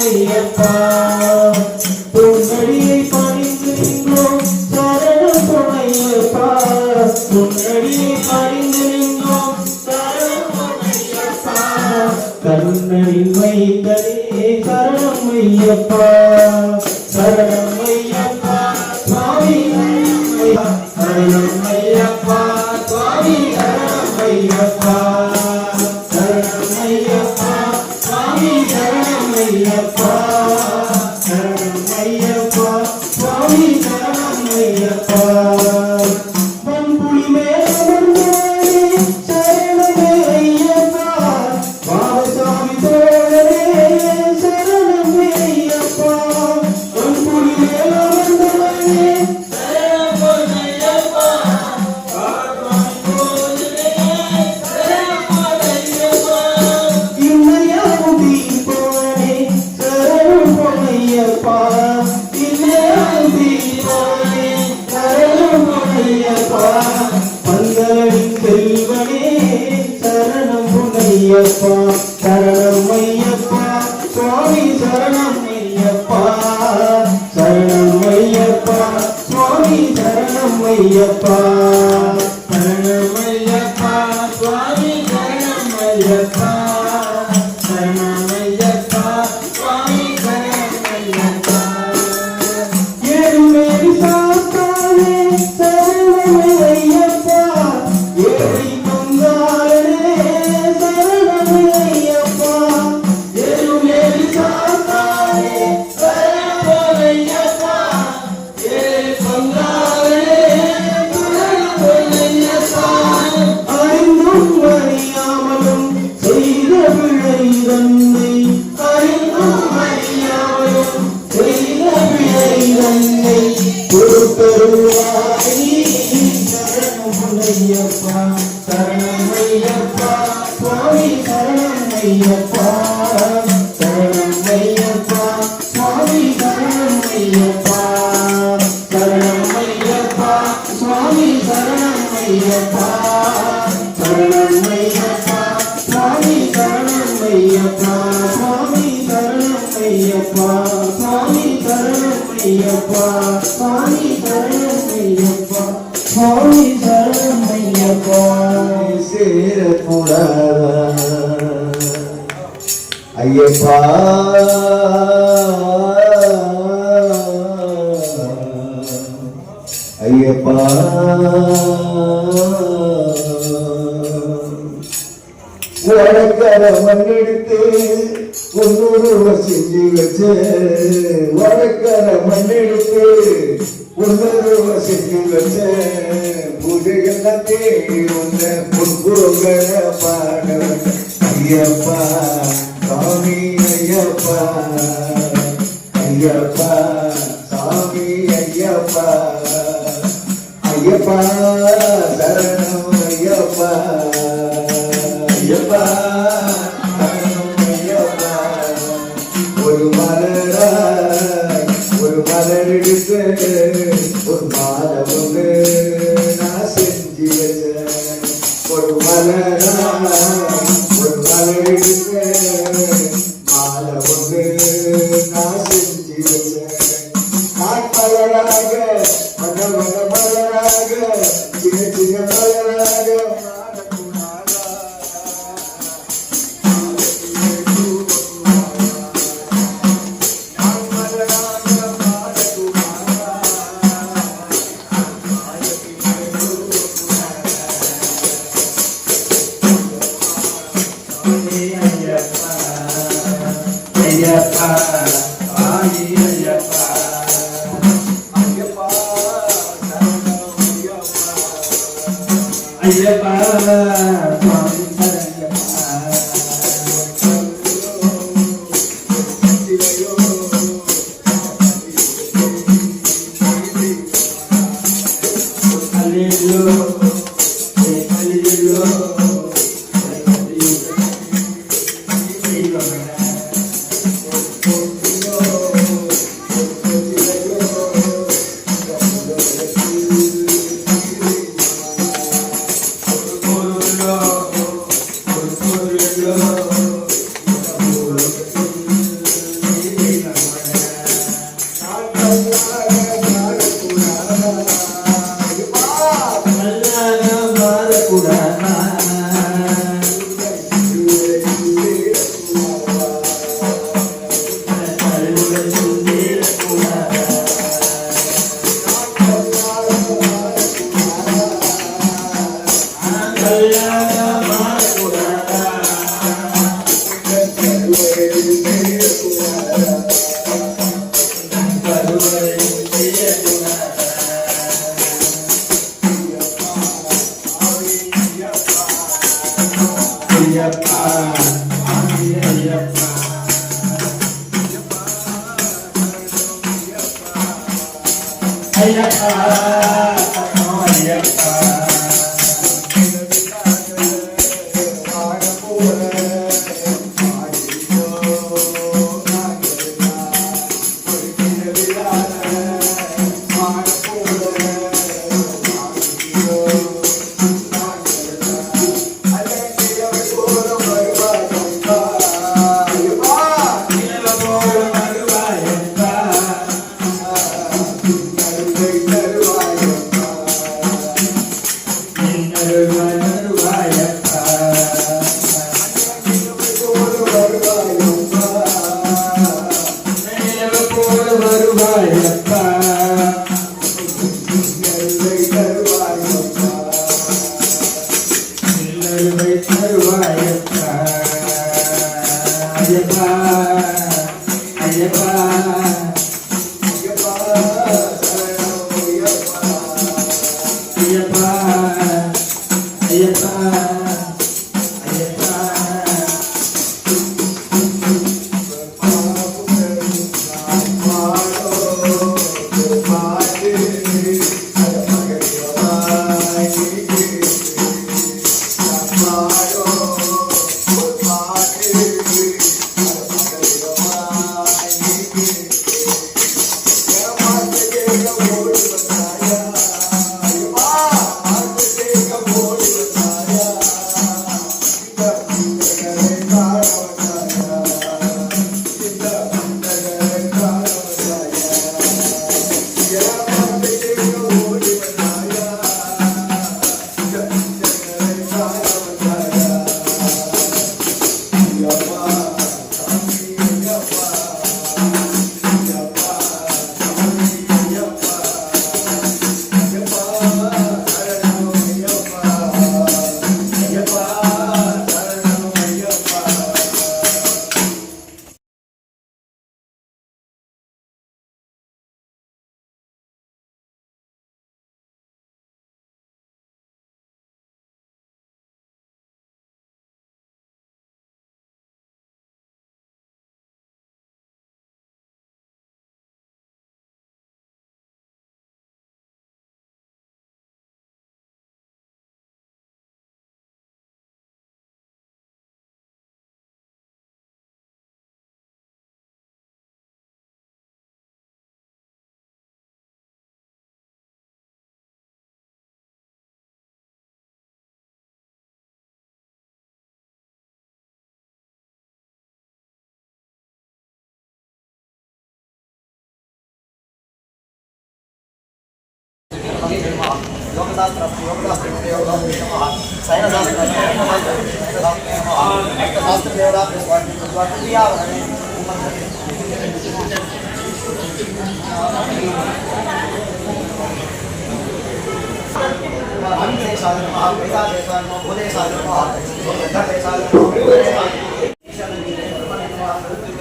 ஐயப்பா பொன்னடியை பணிந்து நின்றோம் சரணம் ஐயப்பா பொன்னடியை பணிந்து நின்றோம் சரணம் ஐயப்பா கண்ணனின் மைந்தனே சரணம் ஐயப்பா சரணம் ஐயப்பா சுவாமி சரணம் ஐயப்பா சுவாமி சரணம் ஐயப்பா சரணம் ஐயப்பா சுவாமி சரணம் ஐயப்பா சரணம் ஐயப்பா சுவாமி சரணம் ஐயப்பா மண்புலி மேலே சரணமே ஐயப்பா பாவசாமி தோழரே சரணமே ஐயப்பா மண்புலி மேலே ஐயப்பா சரணம் ஐயப்பா சுவாமி சரணம் ஐயப்பா சரணம் ஐயப்பா சுவாமி சரணம் ஐயப்பா சரணம் ஐயப்பா சுவாமி சரணம் ஐயப்பா சரணம் ஐயப்பா சுவாமி சரணம் ஐயப்பா ஏழுமேரி சாத்தானே சரணம் ஐயப்பா ஏழை பொங்காலனே ஐயப்பா சரணம் ஐயப்பா சுவாமி சரணம் ஐயப்பா சரணம் ஐயப்பா சுவாமி சரணம் ஐயப்பா சரணம் ஐயப்பா சுவாமி சரணம் ஐயப்பா சரணம் ஐயப்பா சுவாமி சரணம் ஐயப்பா சுவாமி சரணம் ஐயப்பா சுவாமி சரணம் ஐயப்பா சுவாமி சரணம் ஐயப்பா சுவாமி சரணம் ஐயப்பா சேரக்கூடாதா ஐயப்பா ஐயப்பா வடக்கர மண்ணெடுத்து ஒன்னொரு செஞ்சு வச்சு வடக்கர மண்ணெடுத்து ஒன்னொரு செஞ்சு வச்ச பூஜைகள்லாம் தேடி வந்த பொன்புறங்களை பாட ஐயப்பா சாமி ஐயப்பா ஐயப்பா சாமி ஐயப்பா ஐயப்பா சரணம் ஐயப்பா ஐயப்பா சரணம் ஐயப்பா ஒரு மலர் எடுத்து ஒரு மாலை ஒன்று நான் செஞ்சு வச்சேன் ஒரு மலர் எடுத்து மாலை ஒன்று நான் செஞ்சு வச்சேன் மலராக மலராக சின்ன சின்ன மலராக ஐயப்பா ஐயப்பா ஐயப்பா சுவாமி ஐயப்பா ஐயப்பா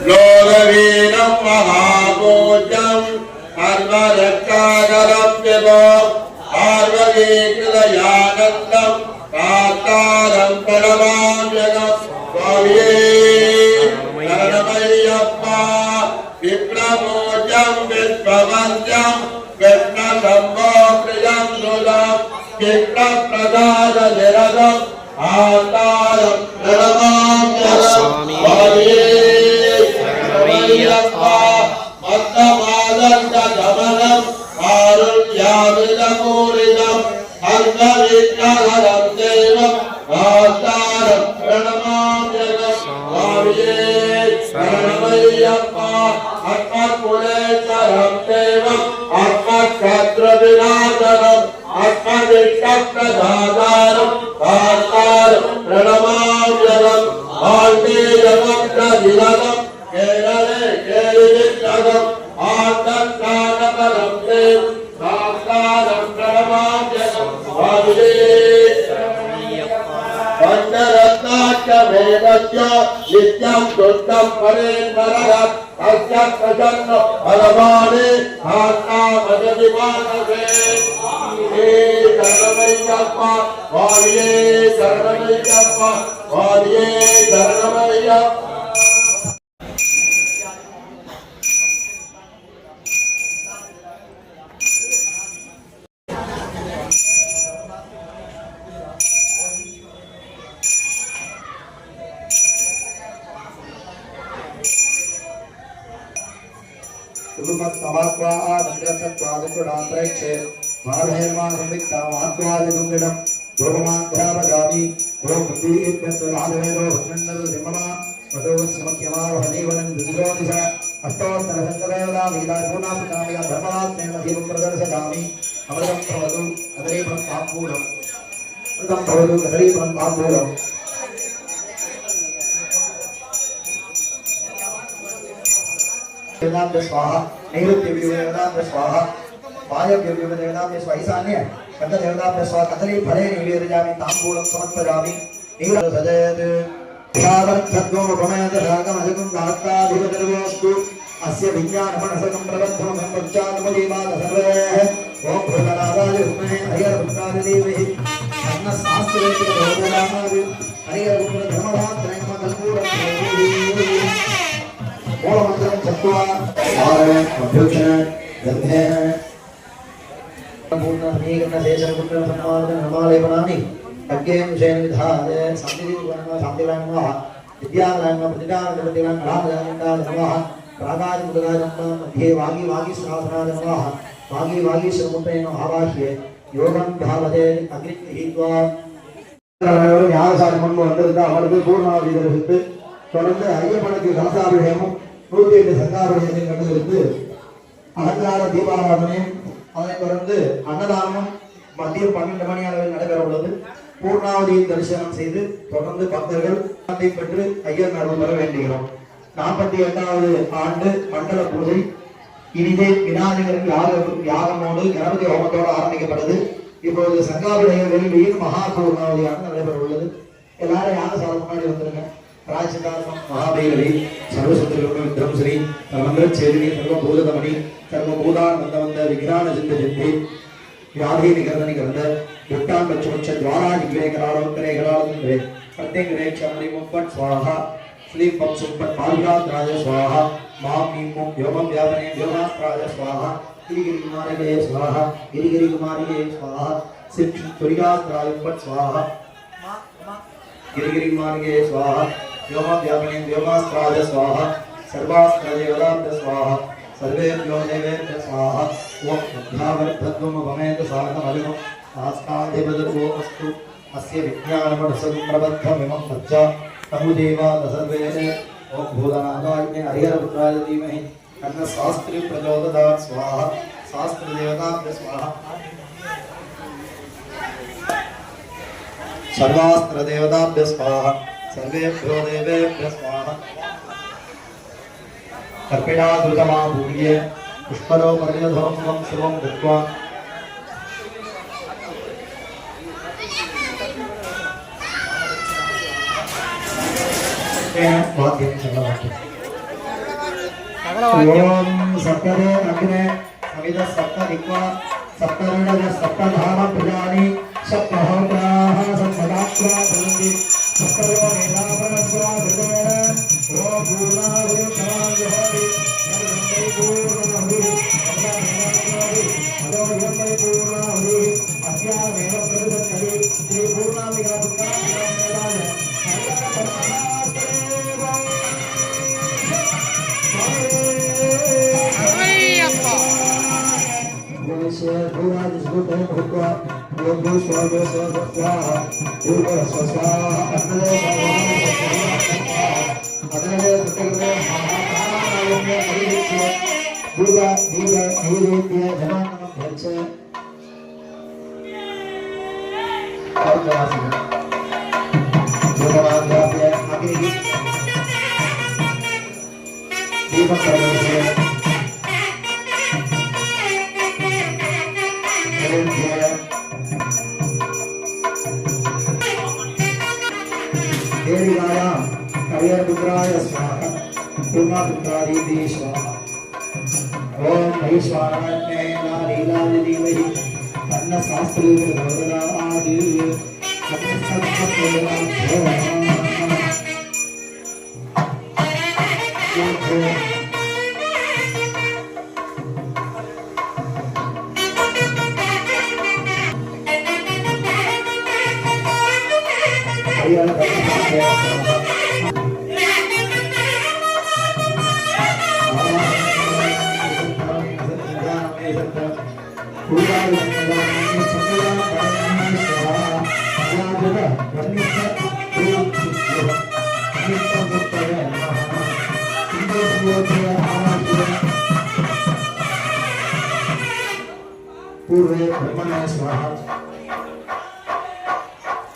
लोकवीरं महाभोजं सर्वरक्षाकरं विभो पार्वतीकृतयानन्दं कातारं प्रणमाम्यहं स्वामिये शरणमय्यप्पा विप्रमोचं विश्ववन्द्यं कृष्णशम्भो प्रियं सुरं चित्तप्रसादनिरतं आतारं प्रणमाम्यहं स्वामिये मत्तमादन्दगमनं कारुण्यामिदपूरितं अङ्गविघ्नहरं देवं आतारं प्रणमाम्यहं स्वामिये शरणमय्यप्पा अस्मत्कुलेश्वरं देवम् अस्मत्शत्रुविनाशनम् अस्मदिष्टप्रसादारम् आतारं प्रणमाम्यहम् आण्डेयवक्त्रनिरतम् केरले केलिविष्टकम् आतत्कानकरं देवं साकारं प्रणमाम्यहं स्वामिये पञ्चरत्नाख्यमेतस्य नित्यं दुष्टं परेन्द्रः तस्य प्रसन्न फलवाने आत्मामजविमानसे हे शरणमय्यप्पा स्वामिये शरणमय्यप्पा स्वामिये शरणमय्यप्पा कुलमत समात्वा आदंद्रसत्वादुकुडात्रैक्षे माधेर्मासंविक्तामात्वादिगुंडिडं गोपमाध्यापगामि गोमुद्दी इत्यस्वराधवेदो भक्नन्दरुदिममा वटोत्समख्यमावहदेवनं दुर्योदिश अष्टोत्तरशतदेवता विदापूर्णापितामिया धर्मरात्मेन दीपं प्रदर्शयामि अमृतं भवतु कदलीफलं ताम्बूलम् अमृतं भवतु कदलीफलं ताम्बूलम् देवताभ्य स्वाहा नैवेद्यभ्यो देवताभ्य स्वाहा वायव्यो देवताभ्य स्वाहा ईशान्य पंचदेवताभ्य स्वाहा कदली फले निवेदयामि ताम्बूलं समर्पयामि नीर सजयत् ध्यावत्थद्वो भमयत रागमजगं दात्ताधिपतिर्वोस्तु अस्य विज्ञानमनसकं प्रबद्धं पञ्चात्मजीवाद सर्वे ओम भूतनादाय विद्महे हरिहरपुत्रादिदेवहि अन्नशास्त्रेषु भोजनादि हरिहरपुत्र धर्मभात्रयं कल्पूरं मूलमन्त्रं चत्वा आरय अभ्युक्षण गन्धेन पूर्णसमीकरण शेषपुत्र सम्मानन नमालेपनानि तज्ञेन विषयेन विधाय शान्तिदीपवर्णः शान्तिवर्णः विद्यावर्णः प्रतिदानप्रतिदान रामदानन्दाय नमः प्रागाय मुदाय नमः मध्ये वागी सहस्राय नमः वागी श्रमुत्रेण आवाह्य योगं भावते अग्निहित्वा ஞானசாரம் கொண்டு வந்திருந்தா அவருக்கு பூர்ணாவதி தரிசித்து தொடர்ந்து ஐயப்பனுக்கு கலசாபிஷேகமும் 108 சங்காபிஷேகத்தையும் கண்டுபிடித்து அலங்கார தீபாராதனையும் அதனைத் தொடர்ந்து அன்னதானமும் மதியம் 12 மணி அளவில் நடைபெற உள்ளது. பூர்ணாவதியின் தரிசனம் செய்து தொடர்ந்து பக்தர்கள் பெற்று ஐயர் அருள் பெற வேண்டுகிறோம். 48வது ஆண்டு மண்டல பூஜை இனிதே விநாயகருக்கு யாகமோடு கணபதி ஹோமத்தோடு ஆரம்பிக்கப்பட்டது. இப்பொழுது சங்காபிஷேக வேள்வியில் மகா பூர்ணாவதியாக நடைபெற உள்ளது. எல்லாரும் யாகசாலை முன்னாடி வந்துருங்க. ராஜசிதாரணம் மகாபைரவி சர்வசத்துருக்கும் விக்ரம் ஸ்ரீ மந்திரச்சேரிணி சர்வபூதமணி சர்வபூதான் வந்த விக்ரான சிந்த சிந்தி व्याधि निकर्दन निकर्द दुष्टान बच्चोच्च द्वारा निग्रह करालोत्तरे करालोत्तरे प्रत्येक क्षमणि मुपट स्वाहा श्री पम सुपट मार्गात्राय स्वाहा मां मीं मुं योगम व्यापने व्योमास्त्राय स्वाहा गिरिगिरि कुमारिगे स्वाहा गिरिगिरि कुमारिगे स्वाहा सिद्ध तुरिगास्त्राय मुपट स्वाहा गिरिगिरि कुमारिगे स्वाहा योगम व्यापने व्योमास्त्राय स्वाहा सर्वास्त्र देवताभ्य स्वाहा सर्वेभ्यो देवेभ्य स्वाहा ओम उद्धावर्धत्वं भवेत साधनमलिनं आस्ताधिपतिर्वो अस्तु अस्य विज्ञानमनसं प्रबद्धमिमं मज्जा तमुदेवा सर्वे ओम भूतनाथाय हरिहरपुत्राय धीमहि अन्नशास्त्री प्रचोदयात् स्वाहा शास्त्रदेवताभ्य स्वाहा सर्वास्त्रदेवताभ्य स्वाहा सर्वेभ्यो देवेभ्य स्वाहा कर्पिणादृतमाभूर्य पुष्परो पर्यधोमं शुभं कृत्वा वाक्यं चलवाक्यम् ओम सप्तरे अग्ने समिद सप्त दिक्वा सप्तऋणज सप्तधाम प्रजानि सप्तहोत्राः सप्तदात्वा भवन्ति सप्तयो वेदापनस्वा हृदयेन ओम पूर्णाहुतिर्भवति सर्वं पूर्णाहुतिः अदोर्यं पूर्णाहुतिः अस्यामेव प्रददति श्री पूर्णाम्बिका पुत्राय भूत्वा योगो स्वागो स्वाहा पूर्व स्वाहा अन्नदे स्वाहा अदनदे सत्यग्रहे महाकालायम्य परिविच्य दूता दीव नैवेद्य जनानमं भर्च औद्वासिक योगमाध्याप्य अग्निः दीपं प्रदर्शय देवीगायां हरिहरपुत्राय स्वाहा पूर्णापुत्रादिति स्वाहा ओम वैश्वानरण्ये लीलादि धीमहि अन्नशास्त्रे प्रचोदयात् पूर्वे ब्रह्मणे स्वाहा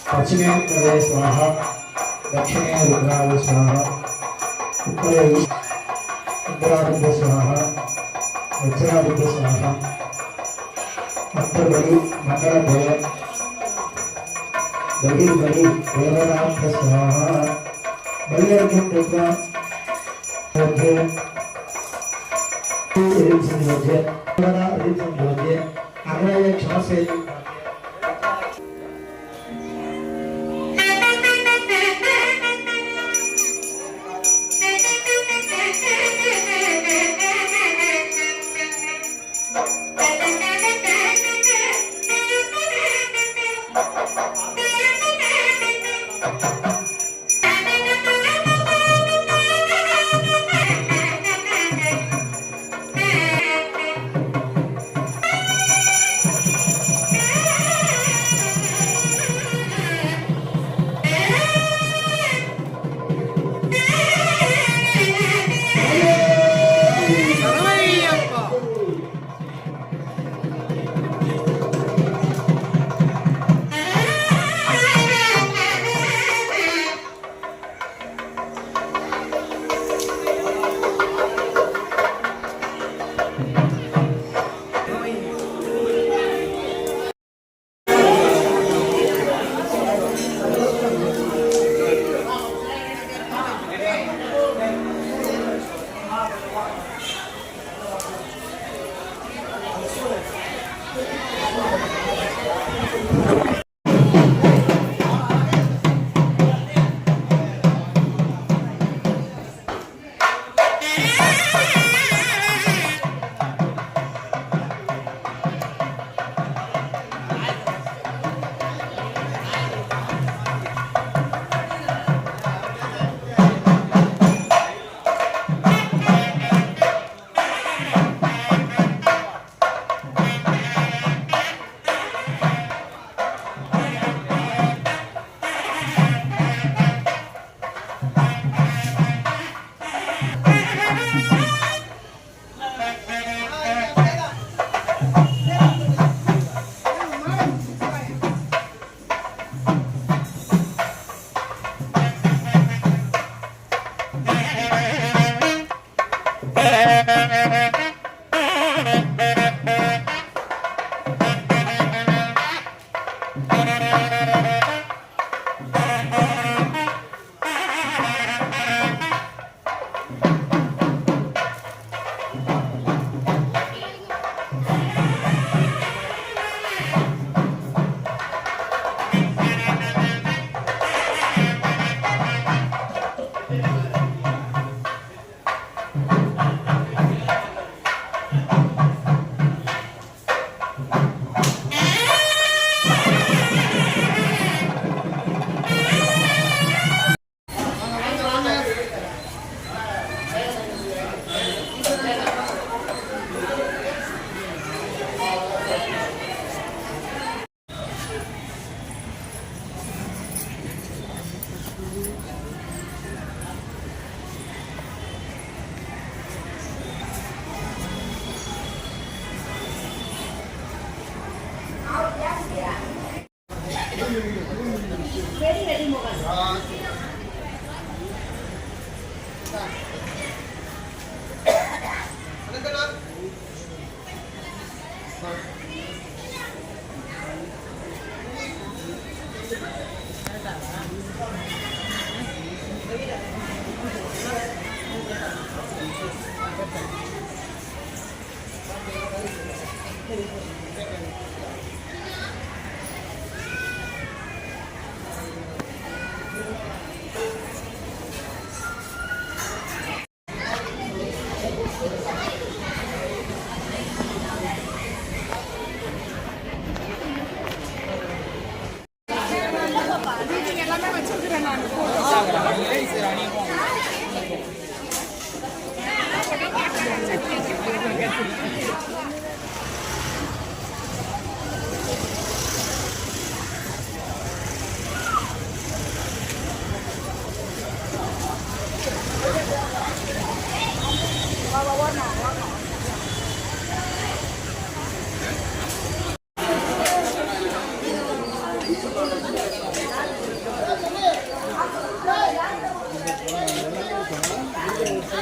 पश्चिमे उत्तरे स्वाहा दक्षिणे रुद्राय स्वाहा उत्तरे इंद्रादित्य स्वाहा वज्रादित्य स्वाहा अष्टबली मंगलद्वय बलि देवनाथ स्वाहा बलियर्घ्यं कृत्वा मध्ये अग्रय क्षमसे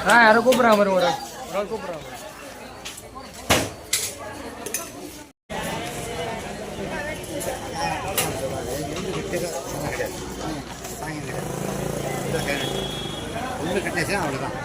யாரோ கூப்பிட்றாங்க பாருங்க, ஒரு ஆள் கூப்பிட்றாங்க. ஒன்று கட்டினாச்சா அவ்வளோதான்.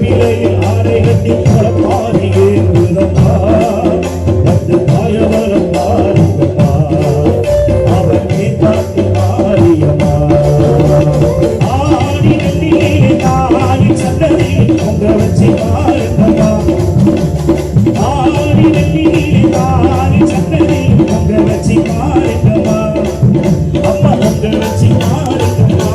வேப்பிலையில் ஆரை கட்டி பாடியே இருந்தப்பா வந்து மாயவரம் பாருங்கப்பா அவர் கேட்டாத்தி மாரியம்மா ஆடி வெள்ளியிலே தாடி சந்ததியில் பொங்க வச்சு பாருங்கப்பா ஆடி வெள்ளியிலே தாடி சந்ததியில் பொங்க வச்சு பாருங்கப்பா அம்மா பொங்க வச்சு பாருங்கப்பா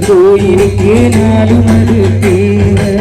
கோயிலுக்கு நாளும் அது தேவை.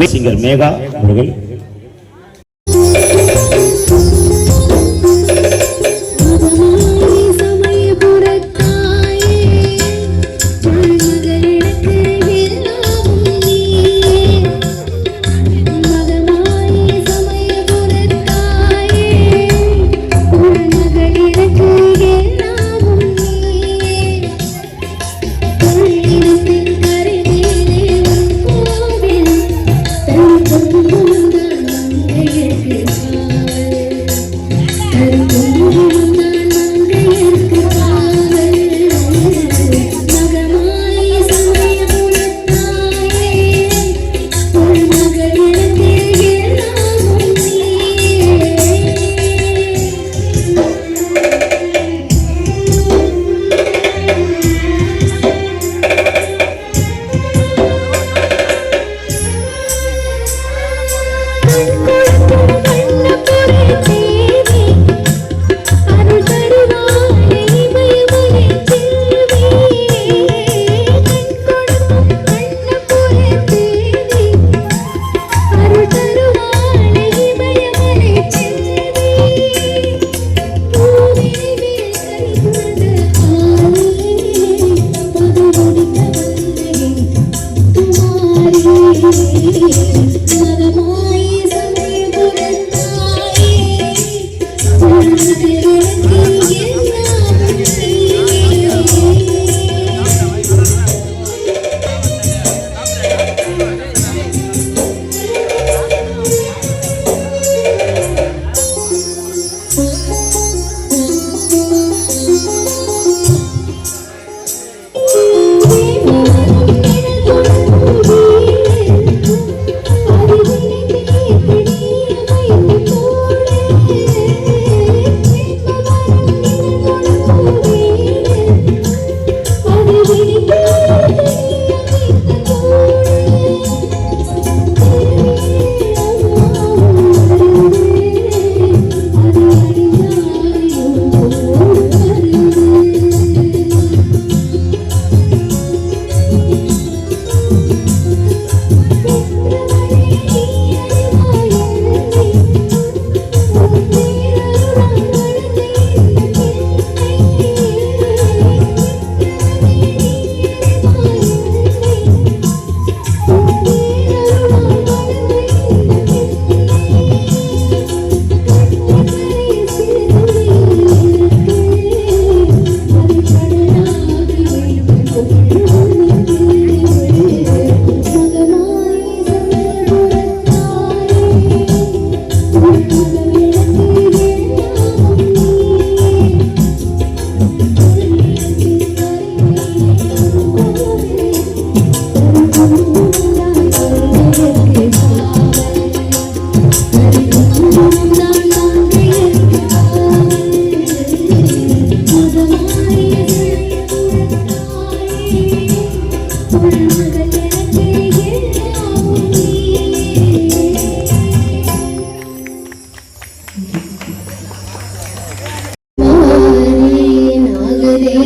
சிங்கர் மேகா அவர்கள்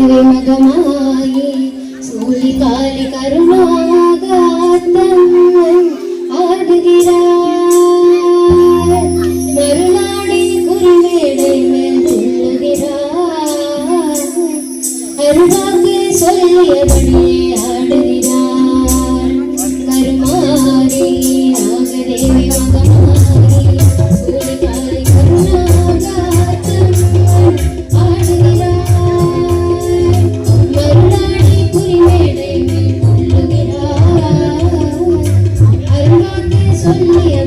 மகமாயே சூழிகாலி கருணாகாத்தம் ஆடுகிறார் மறுநாடி குறிமேடை மேல் துள்ளுகிறார் அருளாக்கு சொல்லியபடியே ஆடுகிறார் கருமாரி நாகதேவி மகமாரி சூழிகாலி கருணாகாத்தம் ஆடுகிறார் மறுநாடி குறிமேடை மேல் துள்ளுகிறார் அருளாக்கு சொல்லிய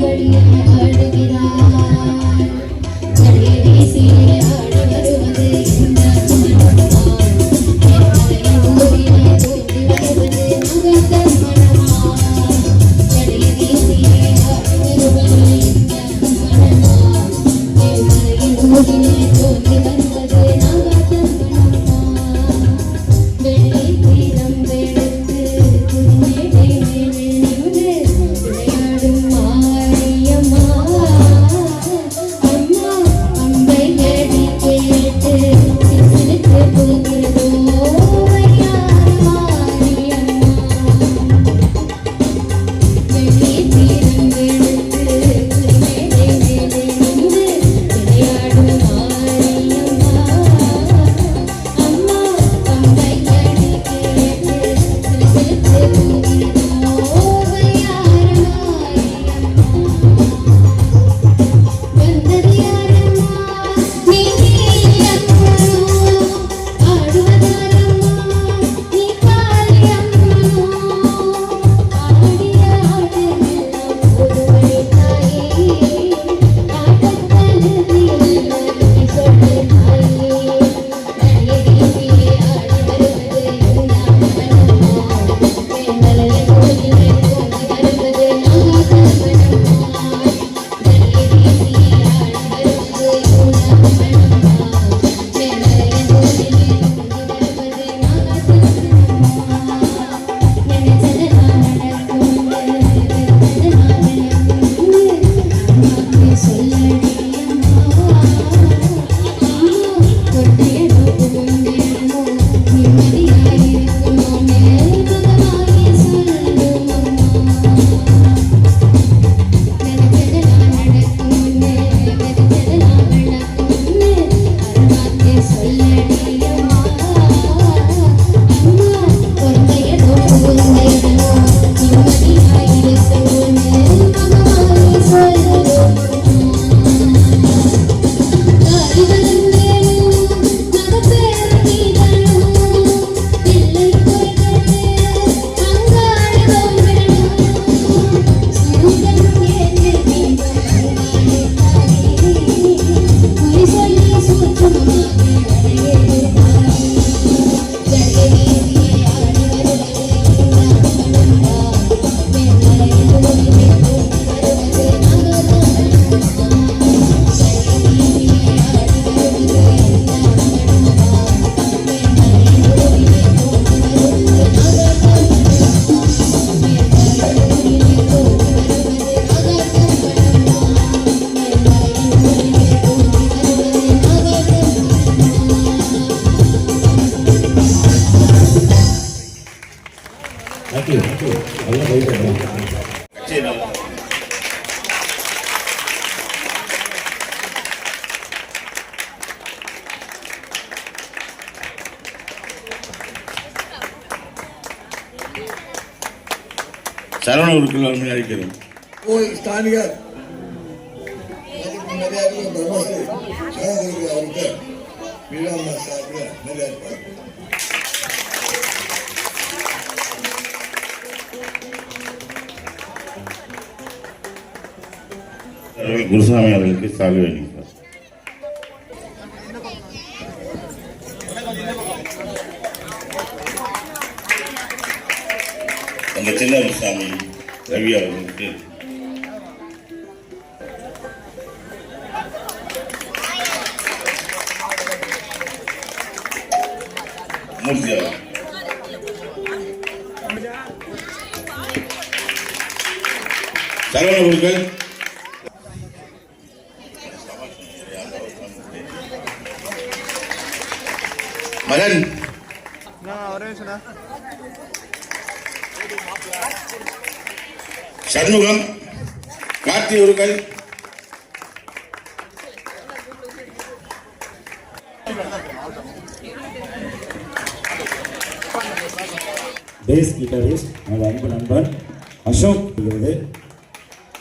சரவண குருக்கள் அவர்களை அழைக்கிறோம். ஸ்தானிக பிரம்மஸ்ரீ சரவணகுரு அவருக்கு மீராமா சார்பில் மரியாதை. குருசாமி அவர்களுக்கு சால்வை அணிவிப்பார். அந்த சின்ன குருசாமி ரவி அவர்களுக்கு மூர்த்தி அவர் சரவண குருக்கள் மகன் சண்முகம் கார்த்தி அவர்கள் பேஸ் கிட்டாரிஸ்ட் எனது அன்பு நண்பன் அசோக் இருக்கிறது.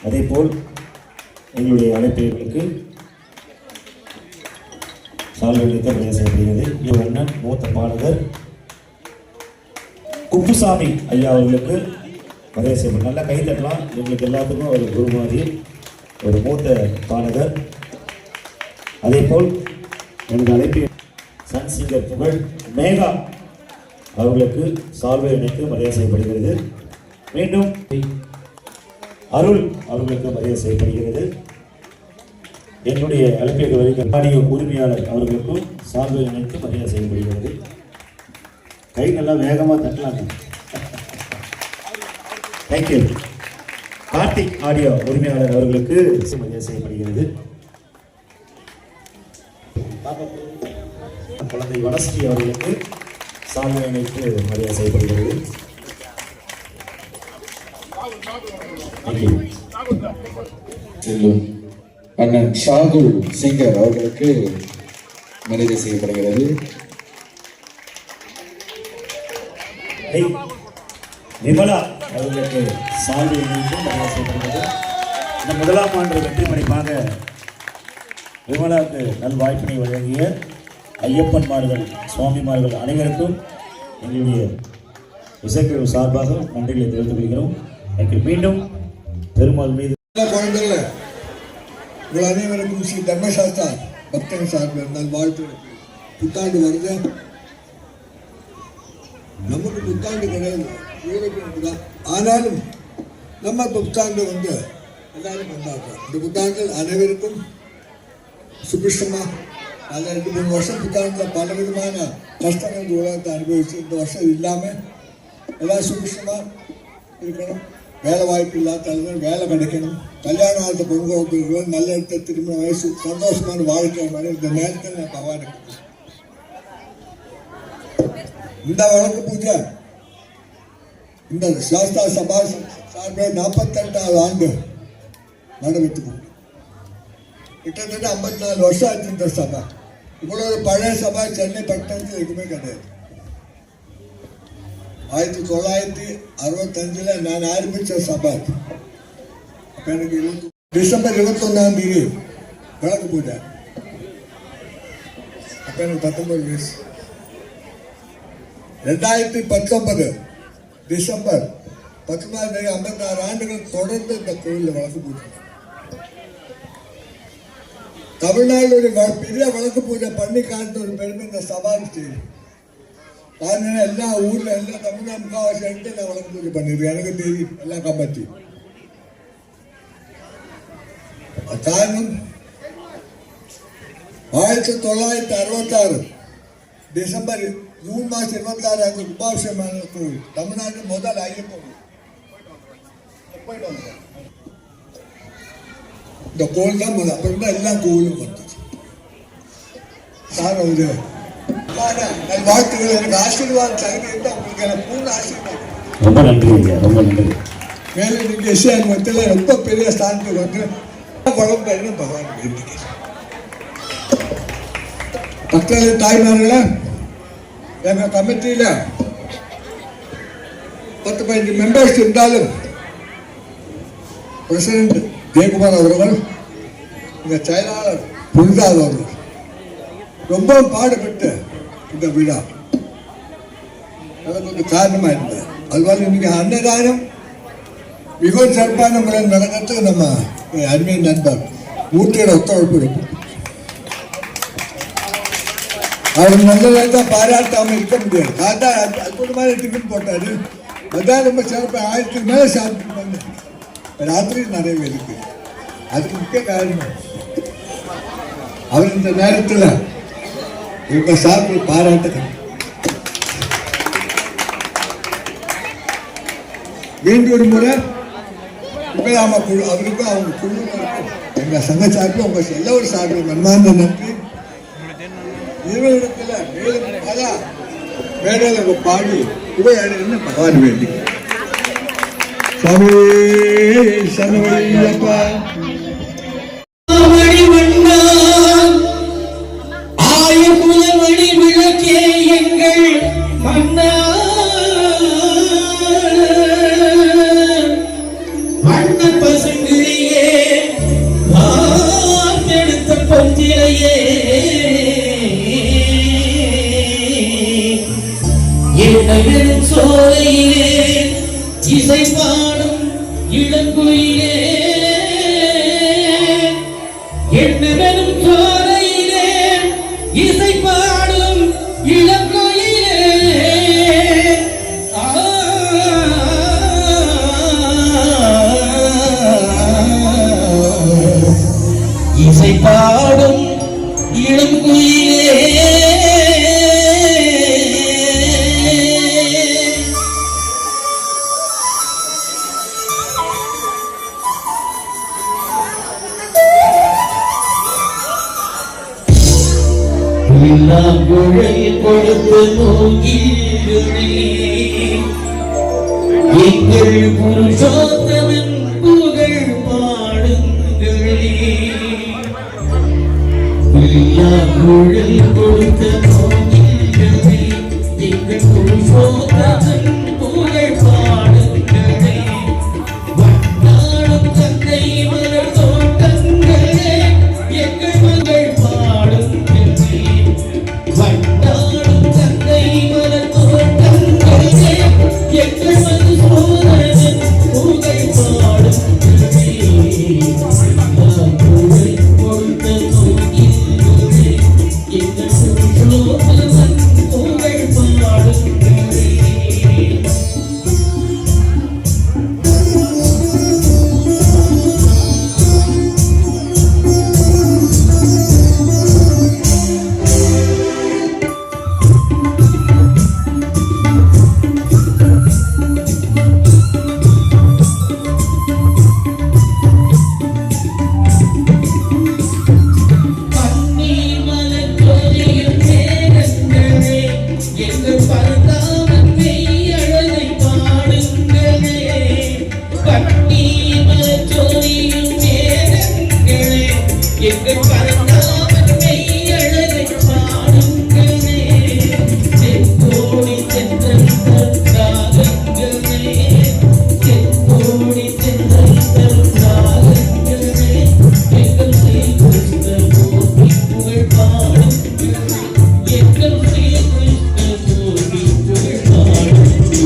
அதே போல் எங்களுடைய அழைப்பவர்களுக்கு சால்வெளித்த செய்யப்படுகிறது. இவர் அண்ணன் மூத்த பாடகர் குப்புசாமி ஐயா அவர்களுக்கு வரைய செய்யப்படும். நல்லா கை தட்டலாம். எங்களுக்கு எல்லாத்துக்கும் ஒரு குரு மாதிரி ஒரு மூத்த பாடகர். அதே போல் எனது அழைப்பு சன் சிங்கர் புகழ் மேகா அவர்களுக்கு சால்வை இணைத்து மரியாதை செய்யப்படுகிறது. மீண்டும் அருள் அவர்களுக்கு மரியாதை செய்யப்படுகிறது. என்னுடைய அழைப்பிற்கு வரைக்கும் ஆடியோ உரிமையாளர் அவர்களுக்கும் சால்வை இணைத்து மரியாதை செய்யப்படுகிறது. கை நல்லா வேகமாக தட்டலாங்க. தேங்க்யூ. கார்த்திக் ஆடியோ உரிமையாளர் அவர்களுக்கு மரியாதை செய்யப்படுகிறது. குழந்தை வனஸ்ரீ அவர்களுக்கு சால்வை இணைத்து மரியாதை செய்யப்படுகிறது. செல்லும் அண்ணன் ஷாகுல் சிங்கர் அவர்களுக்கு மரியாதை செய்யப்படுகிறது. விமலா அவர்களுக்கு சால்வை இணைத்து மரியாதை செய்யப்படுகிறது. இந்த முதலாம் ஆண்டு வெற்றி படிப்பாக விமலாவுக்கு நல்வாய்ப்பினை வழங்கிய ஐயப்பன்மார்கள் சுவாமிமார்கள் அனைவருக்கும் எங்களுடைய இசைக்குழு சார்பாக நன்றிகளை தெரிவித்துக் கொள்கிறோம். எனக்கு மீண்டும் பெருமாள் மீது குழந்தைகள உங்கள் அனைவருக்கும் ஸ்ரீ தர்மசாஸ்திரா பக்தன் சார்பில் இருந்தால் வாழ்த்து. புத்தாண்டு வருது. நமக்கு புத்தாண்டு கிடையாது, யூரோப்பியன் தான். ஆனாலும் நம்ம புத்தாண்டு எல்லாரும் கொண்டாடுறோம். இந்த புத்தாண்டில் அனைவருக்கும் சுபிஷமா அதில் 2-3 வருஷம் புத்தாண்டில் பல விதமான கஷ்டங்கள் உலகத்தை அனுபவிச்சு இந்த வருஷம் இல்லாமல் எல்லாம் சுபிஷமாக இருக்கணும். வேலை வாய்ப்பு இல்லாத வேலை கிடைக்கணும். கல்யாண ஆகிற பொண்ணுகள் நல்ல இடத்த திரும்ப வயசு சந்தோஷமான வாழ்க்கை மாதிரி இந்த நேரத்தில் நான் பகவான் இந்த வழக்கு பூஜை இந்த சாஸ்தா சபா சார்பில் 48வது ஆண்டு நடைபெற்று கிட்டத்தட்ட 54 வருஷம் ஆச்சு இந்த சபா. இவ்வளவு பழைய சபா சென்னை பட்டணத்தில் எதுவுமே கிடையாது. 1965 நான் ஆரம்பித்த சபா. எனக்கு டிசம்பர் 21ஆம் தேதி விளக்கு பூஜை. அப்ப எனக்கு 19 வயசு. 2019 டிசம்பர் 19ஆம் தேதி 56 ஆண்டுகள் தொடர்ந்து இந்த கோயிலில் விளக்கு பூஜை. தமிழ்நாடு ஒரு பெரிய விளக்கு பூஜை பண்ணி காட்டு ஒரு பெருமை இந்த சபாக்கு செய்யும். காரணம் எல்லா ஊர்ல எல்லாம் தமிழ்நாடு முக்காவாசி எடுத்து நான் விளக்கு பூஜை பண்ணிருக்கேன். எனக்கு தெரியும் எல்லாம் காப்பாற்றி. காரணம் 1966 டிசம்பர் ஜூன் மாதம் 26 அங்கு கும்பாபிஷேகமான கோவில். தமிழ்நாடு முதல் ஐயப்பன் இந்த கோவில் தான் முதல். அப்புறம் தான் எல்லா கோவிலும் வந்துச்சு. சார் ஒரு வாழ்த்துக்கள். எனக்கு ஆசீர்வாதம் தகுதி தான் உங்களுக்கு எனக்கு பூர்ண ஆசீர்வாதம். ரொம்ப நன்றி. ரொம்ப நன்றி. மேலே நீங்க இசையான் மத்தியில் ரொம்ப பெரிய ஸ்தானத்துக்கு வந்து குழம்பு பகவான் வேண்டிக்கிறேன். பக்தர்கள் தாய்மார்கள எங்க கமிட்டியில 10-15 மெம்பர்ஸ் இருந்தாலும் பிரசிடென்ட் ஜெயக்குமார் அவர்கள், எங்கள் செயலாளர் புனிதார் அவர்கள் ரொம்ப பாடுபட்டு இந்த விழா அதுக்கு ஒரு காரணமாக இருந்தது. அதுபோல் இன்னைக்கு அன்னதானம் மிகவும் சிறப்பான முறையில் நடக்கிறதுக்கு நம்ம அருமை நண்பர் மூர்த்தியோட ஒத்துழைப்பு இருக்கும். அவர் நல்லதாக தான் பாராட்டாமல் இருக்க முடியாது. காத்தா அற்புதமான டிஃபன் போட்டாரு. அதான் ரொம்ப சிறப்பாக 1000க்கு மேலே சாப்பிட்டுருப்பாங்க. ராத்திரி நிறைய இருக்கு. அதுக்கு முக்கிய காரணம் அவர் இந்த நேரத்தில் இவங்க சாப்பிட்டு பாராட்டுகள். மீண்டும் ஒரு முறை உங்களாம குழு அவருக்கும் அவங்க குழுவினருக்கும் எங்கள் சங்க சார்பில் உங்கள் எல்லோரும் சார்பில் மன்மார்ந்த நன்றி. இவரிடத்துல மேலும் பல மேடையில் பாடி புகையாடுன்னு பகவான் வேண்டி சுவாமி சரணமையப்பா. ஆயகுலமணி விளக்கே எங்கள் மன்னா, வண்ண பசுங்கிளியே எடுத்த பொந்திரையே, என்னவெனும் சோலையிலே இசை பாடும் இளங்குயிலே, என்னவெனும் சோலையிலே இசை பாடும் இளங்குயிலே, இசை பாடும் இளங்குயிலே. குழல் கொடுத்து நோக்கிகளே, எங்கள் புருஷோத்தமன் புகழ் பாடுங்களே. குழல் கொடுத்த நோக்கிகளே, எங்கள் புருஷோத்தமன் புகழ் பாடுங்களே. வண்ணாடும் தந்தை மலர் தோட்டங்களே, எங்கள் மகள் பாடுங்களே. வண்ணாடும் தந்தை மலர் தோட்டங்களே, எங்கள் மகள் சோதரன் புகழ் பாடுங்களே. புகழ் கொடுத்த நோக்கிகளே, எங்கள் புருஷோத்தமன் புகழ் பாடுங்களே. பன்னீர் மலர் கொடியும் மேகங்களே, எங்கள் பரந்தாமன் மெய்யழகை பாடுங்களே. பன்னீர் மலர் கொடியும் மேகங்களே, எங்கள் பரந்தாமன் மெய்யழகை பாடுங்களே. செங்கோடி சென்றல் தருந்தாகங்களே, செங்கோடி சென்றல் தருந்தாகங்களே, எங்கள் ஸ்ரீகிருஷ்ண கோபி புகழ் பாடுங்களே. எங்கள் ஸ்ரீகிருஷ்ண கோபி புகழ் பாடுங்களே.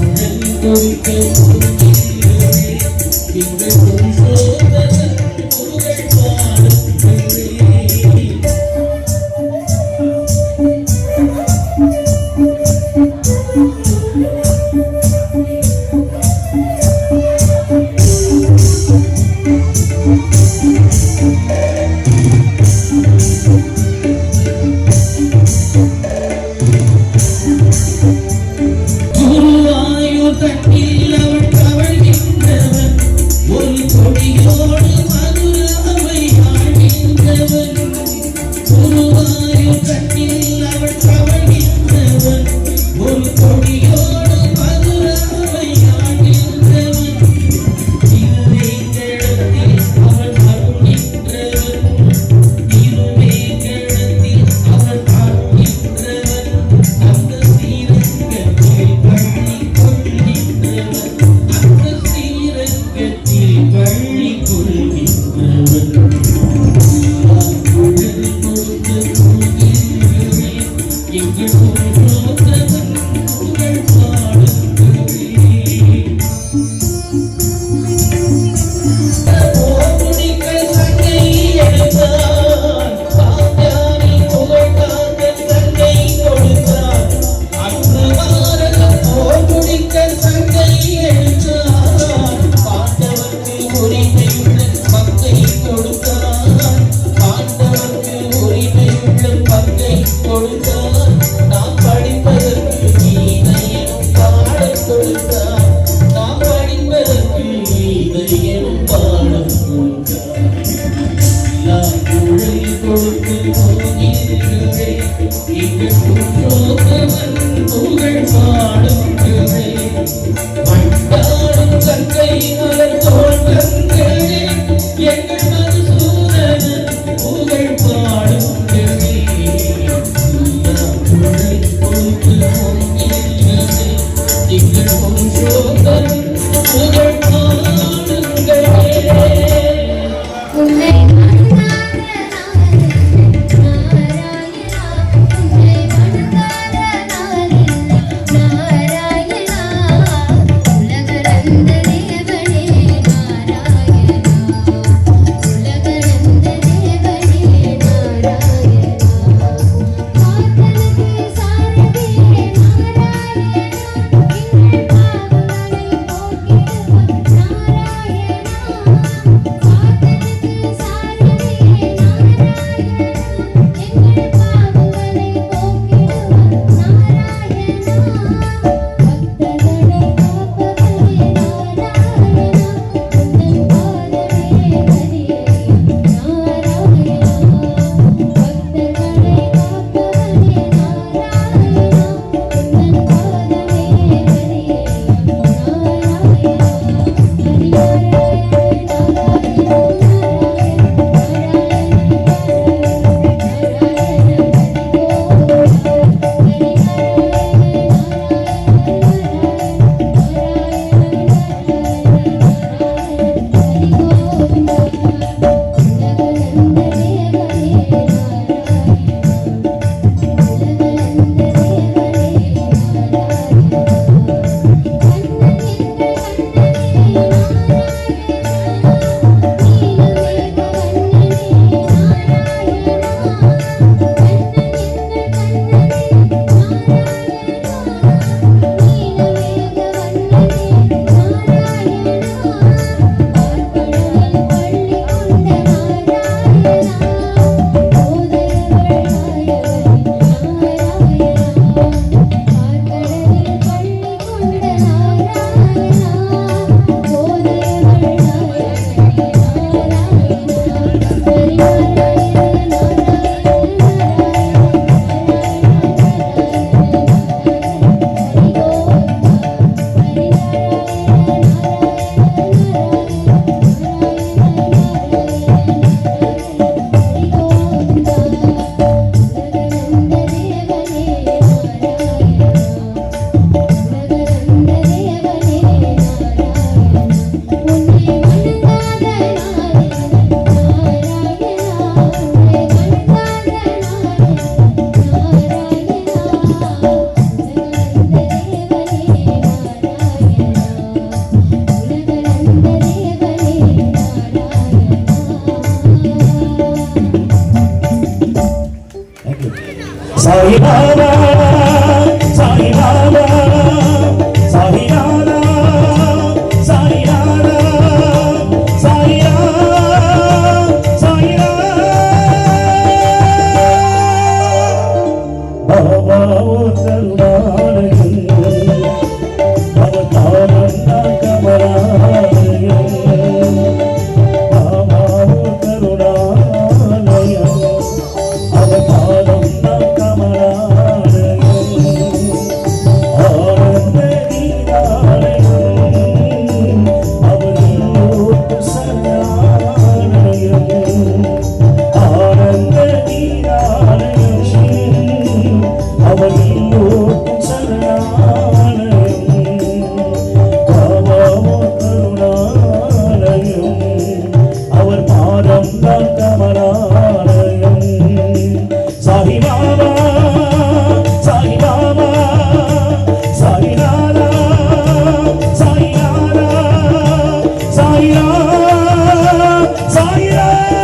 குழல் கொடுத்த நோக்கிகளே, எங்கள் புருஷோத்தமன் புகழ் பாடுங்களே. குருவாயூர் தட்டில் அவள் தவழ்கின்றவன், ஒரு கொடியோடு மதுராவை ஆழ்கின்றவன். குருவாயூர் தட்டில் அவள் தவழ்கின்றவன், ஒரு கொடியோடு மதுராவை ஆழ்கின்றவன். திருவேங்கடத்தில் அவள் அருள்கின்றவன், சாயிநாதா சாயிநாதா சாயிநாதா சாயிநாதா சாயிநாதா சாயிநாதா பாபா கருணாலயம் அவதாரம் கமலாலயம் பாபா கருணாலயம் அவதாரம் கமலாலயம் ஆனந்த நீராலயம் அவனியோடு சரணாலயம் ஆனந்த நீராலயம் அவனியோடு சரணாலயம் பாபாவோ கருணாலயம் அவர் பாதம் தான் கமலாலயம் சாயிபாபா சாயிபாபா சாயிநாதா சாயிநாதா சாயிநாதா சாயிநாதா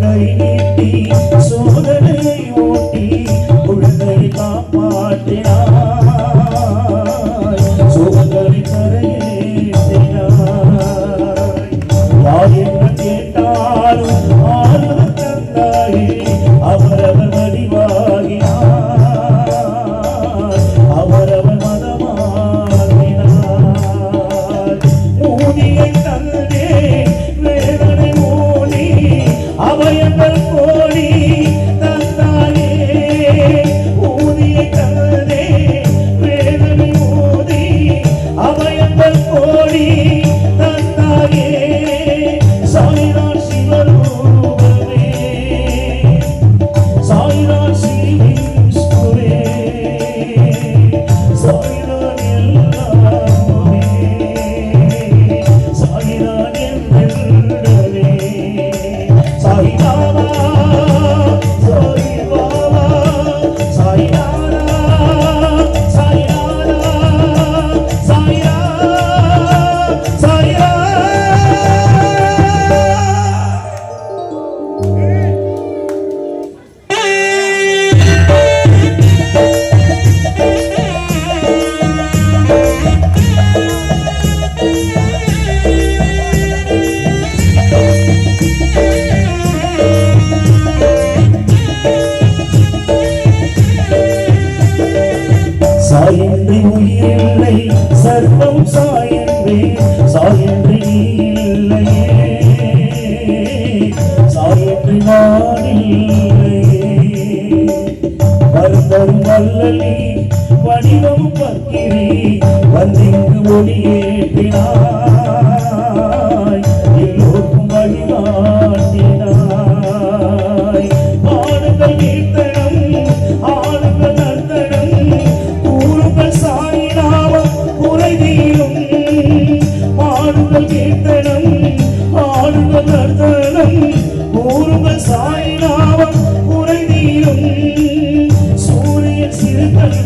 கை நீட்டி சோதனை ஓட்டி குழந்தை காப்பாற்றினாய் சோதனை கரையேற்றினாய் யார் என்ன கேட்டாலும் ஆறுதல் தந்தாயே அவரவர் வடிவாகினார் அவரவர் மதமாகினார் ஊதியை தந்தே வேதனை மூடி அபயங்கள் கோடி தந்தாயே ஊதியை தந்தே வேதனை மூடி அபயங்கள் கோடி தந்தாயே சாயிராம் சிவரூபமே சாயிராம் ஸ்ரீ விஷ்ணுவே சாயிராம் எல்லாமே சாயிராம் என்றே சாயிபாபா சாயிபாபா சாயிநாதா சாயிநாதா சாயிநாதா சாயிநாதா சாயன்றி உயிரில்லை சர்வம் சாயன்றே சாயன்றி நீ இல்லையே சாயன்றி நான் இல்லையே வரும் வல்லலி வடிவம் பக்கிரி வந்திங்கு ஒளியேற்றினாய் எல்லோருக்கும் வழிகாட்டினாய் ஆடுகள் கீர்த்தனம் ஆடுகள் நர்த்தனம் கூறுகள் சாயினாவம் குறைதீரும் ஆடுகள் கீர்த்தனம் ஆடுகள் நர்த்தனம் கூறுகள் சாயினாவம் குறைதீரும் சூரிய சிறுகள்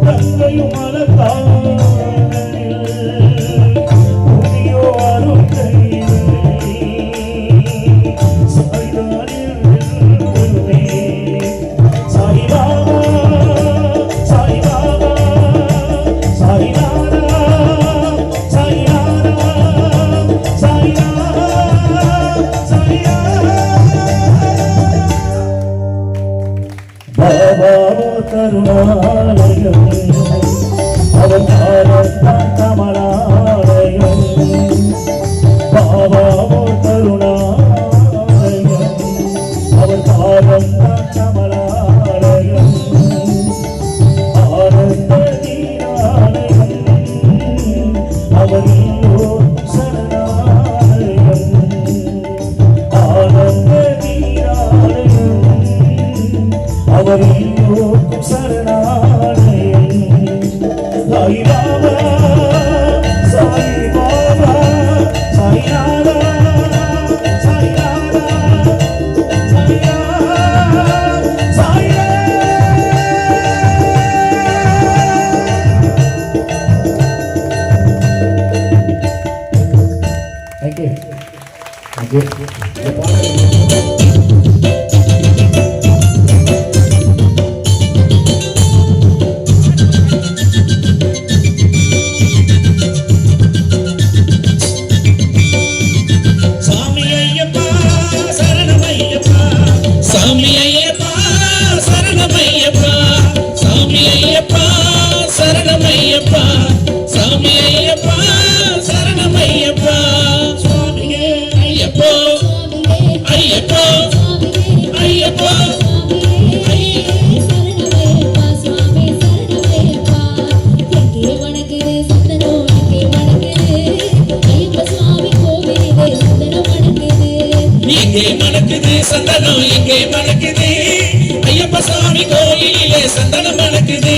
கங்கையும் மலர்காலில் புதியோ அருள்கையில் சாயிபாபா சாயிபாபா சாயிநாதா சாயிநாதா சாயிநாதா சாயிநாதா பாபா கருணாலயம் அவதாரம் கமலாலயம் பாபா கருணாலயம் அவதாரம் கமலாலயம் ஆனந்த நீராலயம் அவனியோ சரணாலயம் ஆனந்த நீராலயம் அவனியோ சரணாலயம் சாயிபாபா சந்தனம் மணக்குது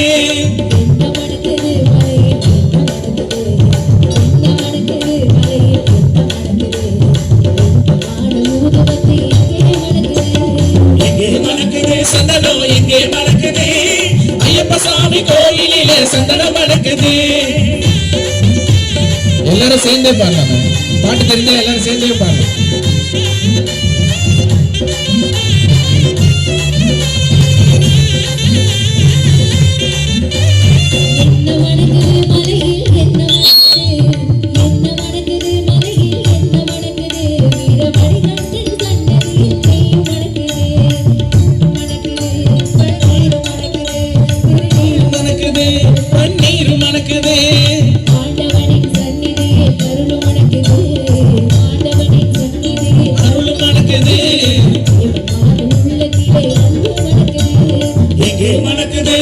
எங்கே மணக்குது சந்தனம் எங்கே மணக்குது ஐயப்ப சாமி கோயிலிலே சந்தனம் மணக்குது எல்லாரும் சேர்ந்தே பாடலாம் பாட்டு தெரிஞ்சா எல்லாரும் சேர்ந்தே பாடலாம்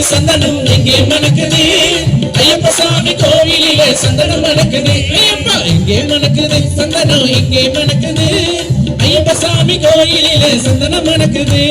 சந்தனம் எங்கே மணக்குது ஐயப்ப சாமி கோவிலிலே சந்தனம் மணக்குது ஐயப்பா எங்கே மணக்குது சந்தனம் எங்கே மணக்குது ஐயப்ப சாமி கோயிலிலே சந்தனம் மணக்குது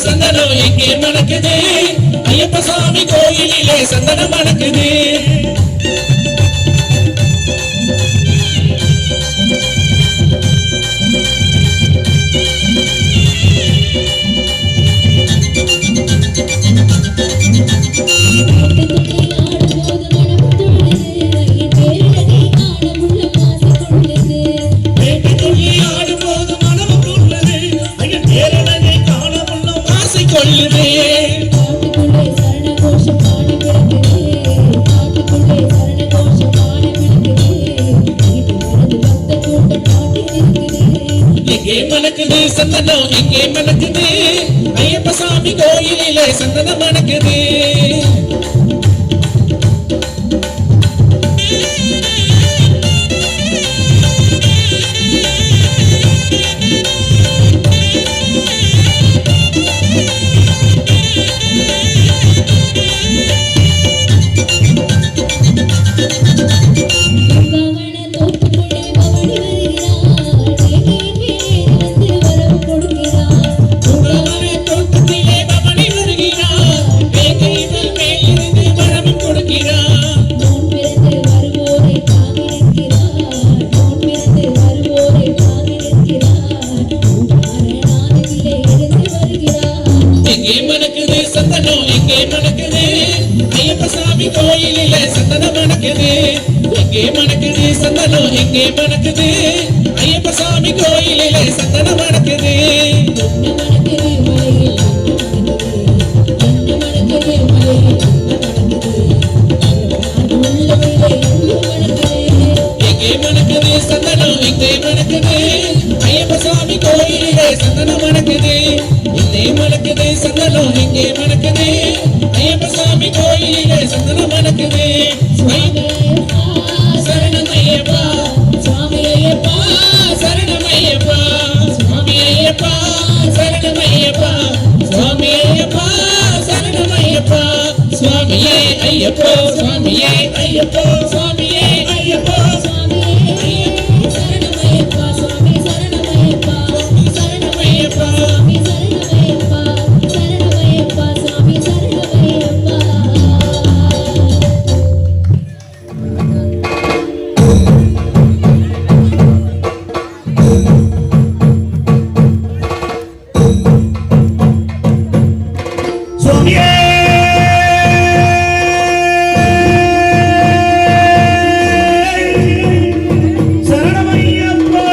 சந்தனம் எங்கே மணக்குது ஐயப்ப சாமி கோயிலிலே சந்தனம் மணக்குது சந்தனம் எங்கே மணக்குது ஐயப்ப சாமி கோயிலிலே சந்தனம் மணக்குது கோயிலிலே சந்தனம் மணக்குது எங்கே மணக்குது சந்தனம் எங்கே மணக்குது ஐயப்ப சாமி கோயிலிலே சந்தனம் மணக்குது எங்கே மணக்குது சந்தனம் எங்கே மணக்குது ஐயப்ப சாமி கோயிலிலே சந்தனம் மணக்குது எங்கே மணக்குது சந்தனம் எங்கே மணக்குது ஐயப்ப சாமி கோயிலிலே சந்தனம் மணக்குது சரணம் ஐயப்பா சுவாமி ஐயப்பா சரணம் ஐயப்பா சுவாமி ஐயப்பா சரணம் ஐயப்பா சுவாமி ஐயப்பா சரணம் ஐயப்பா சுவாமியே ஐயப்போ சுவாமியே ஐயப்போ சுவாமியே ஐயப்போ சுவாமியே சரணம் ஐயப்பா சுவாமி சரணம் ஐயப்பா சரணம் ஐயப்பா சுவாமி சரணம் ஐயப்பா சரணம் ஐயப்பா சுவாமி சரணம் ஐயப்பா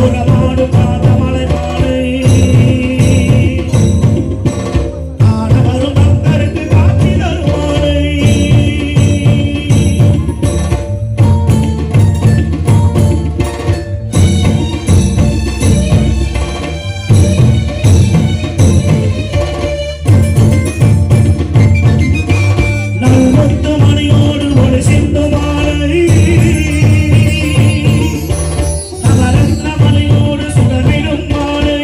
சுரமாடு பாத மலை மாலை ஆட வரும் பக்தருக்கு காட்சி தருவானை நல்முத்து மணியோடு ஒரு சிந்து மாலை நவரத்ன மலையோடு சுடர்விடும் மாலை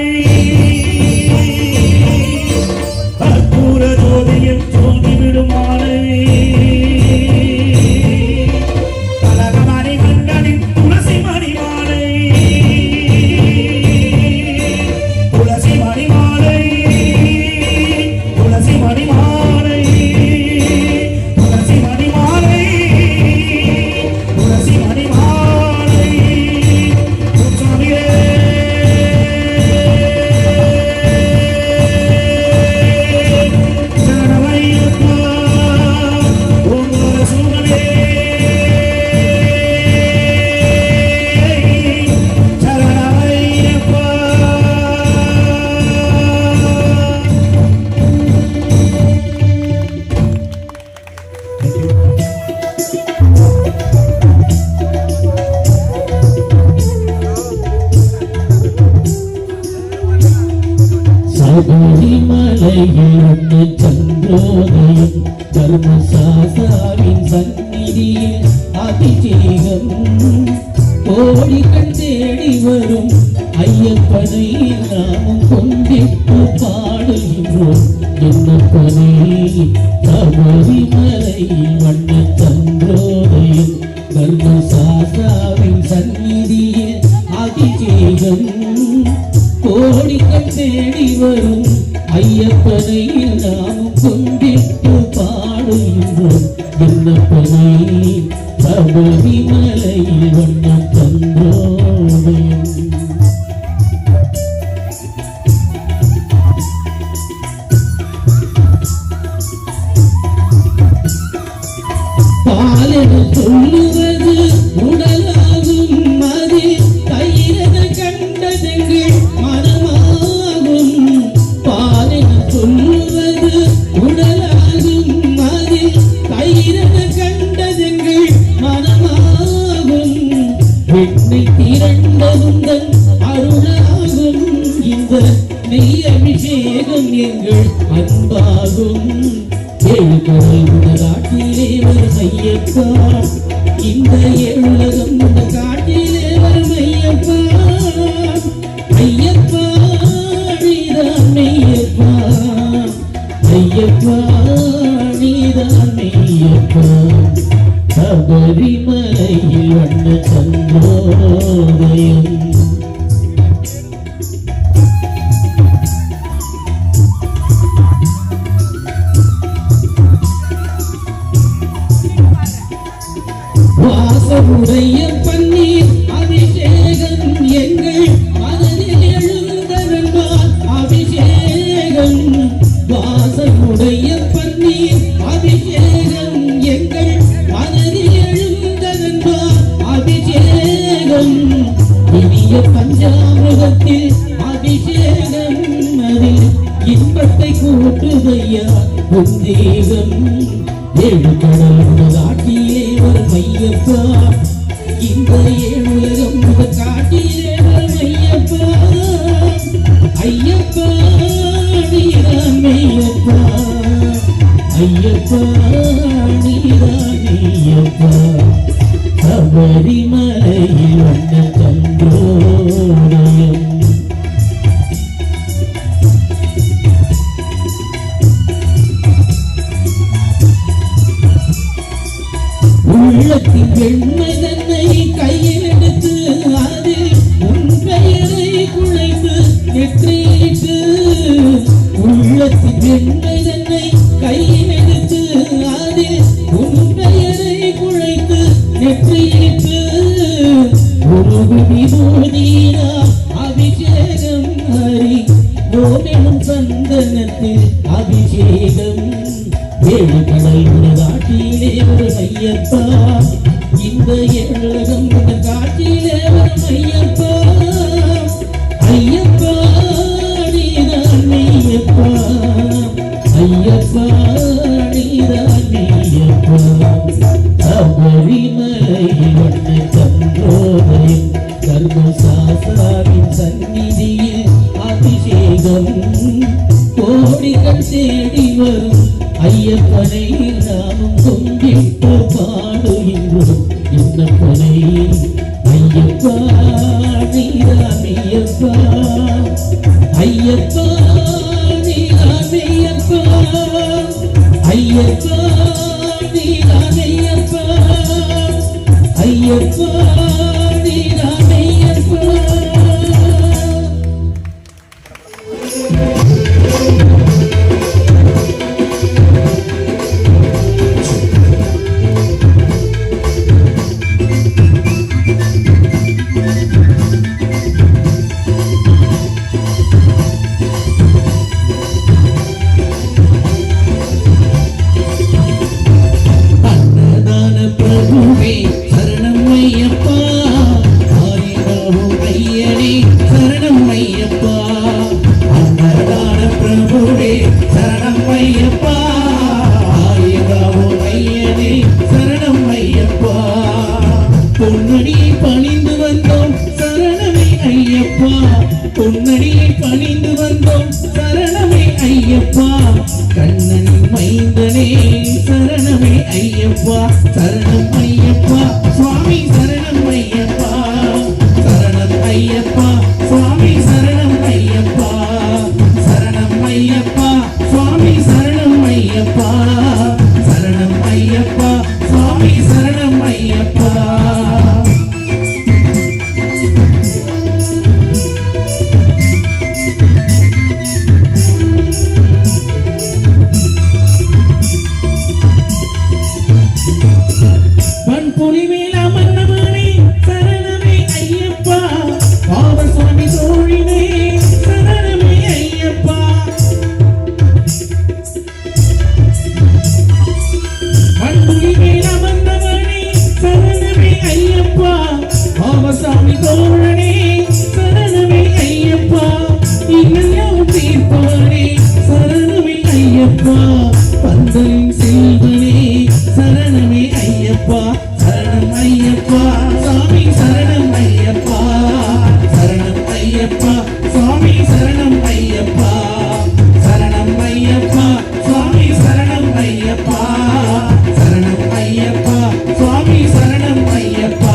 கற்பூர ஜோதியில் சோதிவிடும் மாலை கனகமணி கண்டனின் துளசி மணி மாலை துளசி மணி மாலை துளசி மணி மாலை துளசி மணி மாலை துளசி மணி மாலை சுவாமியே சரணமையப்பா ஓம் சுவாமியே சரணமையப்பா சபரிமலையில் சந்திரோதயம் தர்மசாஸ்தாவின் சந்நிதியில் அபிஷேகம் கோடிகள் தேடி வரும் ஐயப்பனை நாமும் கொண்டிட்டு பாடுகின்றோம் என்னப்பனே சபரிமலையில் வண்ண சந்திரோதயம் தர்மசாஸ்தாவின் சந்நிதியில் அபிஷேகம் கோடிகள் தேடி வரும் ஐயப்பனை நாமும் கொண்டிட்டு பாடுகின்றோம் என்னப்பனை சபரிமலையில் வண்ண சந்திரோதயம் பாலென சொல்லுவது உடலாகும் அது கையிறத கண்டதெங்கள் மனமாகும் பாலென சொல்லுவது உடலாகும் அது கையிறத கண்டதெங்கள் மனமாகும் வெண்ணை திரண்டதுந்தன் அருளாகும் இந்த நெய் அபிஷேகம் எங்கள் அன்பாகும் ஏழுகடல் காட்டிலே வரும் ஐயப்பா இந்த ஏழுலகம் இந்த காட்டிலே வரும் ஐயப்பா ஐயப்பா நீதான் மெய்யப்பா ஐயப்பா நீதான் மெய்யப்பா சபரிமலையில் வண்ண சந்திரோதயம் வாசமுடைய பன்னீர் அபிஷேகம் எங்கள் மனதில் எழுந்ததென்றால் அபிஷேகம் வாசமுடைய பன்னீர் அபிஷேகம் எங்கள் மனதில் எழுந்ததென்றால் அபிஷேகம் இனிய பஞ்சாமிரத்தில் அபிஷேகம் அதில் இன்பத்தை கூட்டுதையா உந்தேகம் ஏழு கடல் காட்டிலே வரும் ஐயப்பா இந்த ஏழுலகம் காட்டிலே வரும் ஐயப்பா ஐயப்பா நீதான் மெய்யப்பா ஐயப்பா நீதான் மெய்யப்பா சபரிமலையில் வண்ண சந்திரோதயம் உள்ளத்தின் வெண்மை தன்னை கையில் எடுத்து அதில் உன் பெயரை குழைத்து நெற்றியிட்டு உள்ளத்தின் வெண்மை தன்னை கையில் எடுத்து அதில் உன் பெயரை குழைத்து நெற்றியிட்டு ஒரு சந்நிதியில் அபிஷேகம் கோடிகள் தேடி வரும் ஐயப்பனை நாமும் கும்பிட்டு பாடுகின்றோம் என்னப்பனை ஐயப்பா நீராமையப்பா ஐயப்பா நீராமையப்பா ஐயப்பா நீராமையப்பா ஐயப்பா நீராமையப்பா. பொன்னடியை பணிந்து வந்தோம் சரணமே ஐயப்பா பொன்னடியை பணிந்து வந்தோம் சரணமே ஐயப்பா கண்ணனின் மைந்தனே சரணமே ஐயப்பா சரணம் ஐயப்பா சுவாமி சரணம் ஐயப்பா சரணம் ஐயப்பா சுவாமி சரணம் ஐயப்பா சரணம் ஐயப்பா சுவாமி சரணம் ஐயப்பா சரணம் ஐயப்பா சுவாமி சரணம் ஐயப்பா. பொன்முடிவேலா மன்னவனே சரணமே ஐயப்பா பாவர் சுவாமி தோழினே சரணமே ஐயப்பா பொன்முடிவேலா மன்னவனே சரணமே ஐயப்பா பாவர் சுவாமி தோழனே சரணமே ஐயப்பா இன்னும் தீர்ப்பவனே சரணமே ஐயப்பா பந்தலின் செல்வனே சரணமே ஐயப்பா சரணம் ஐயப்பா சுவாமி சரணம் ஐயப்பா சரணம் ஐயப்பா சுவாமி சரணம் ஐயப்பா சரணம் ஐயப்பா சுவாமி சரணம் ஐயப்பா சரணம் ஐயப்பா சுவாமி சரணம் ஐயப்பா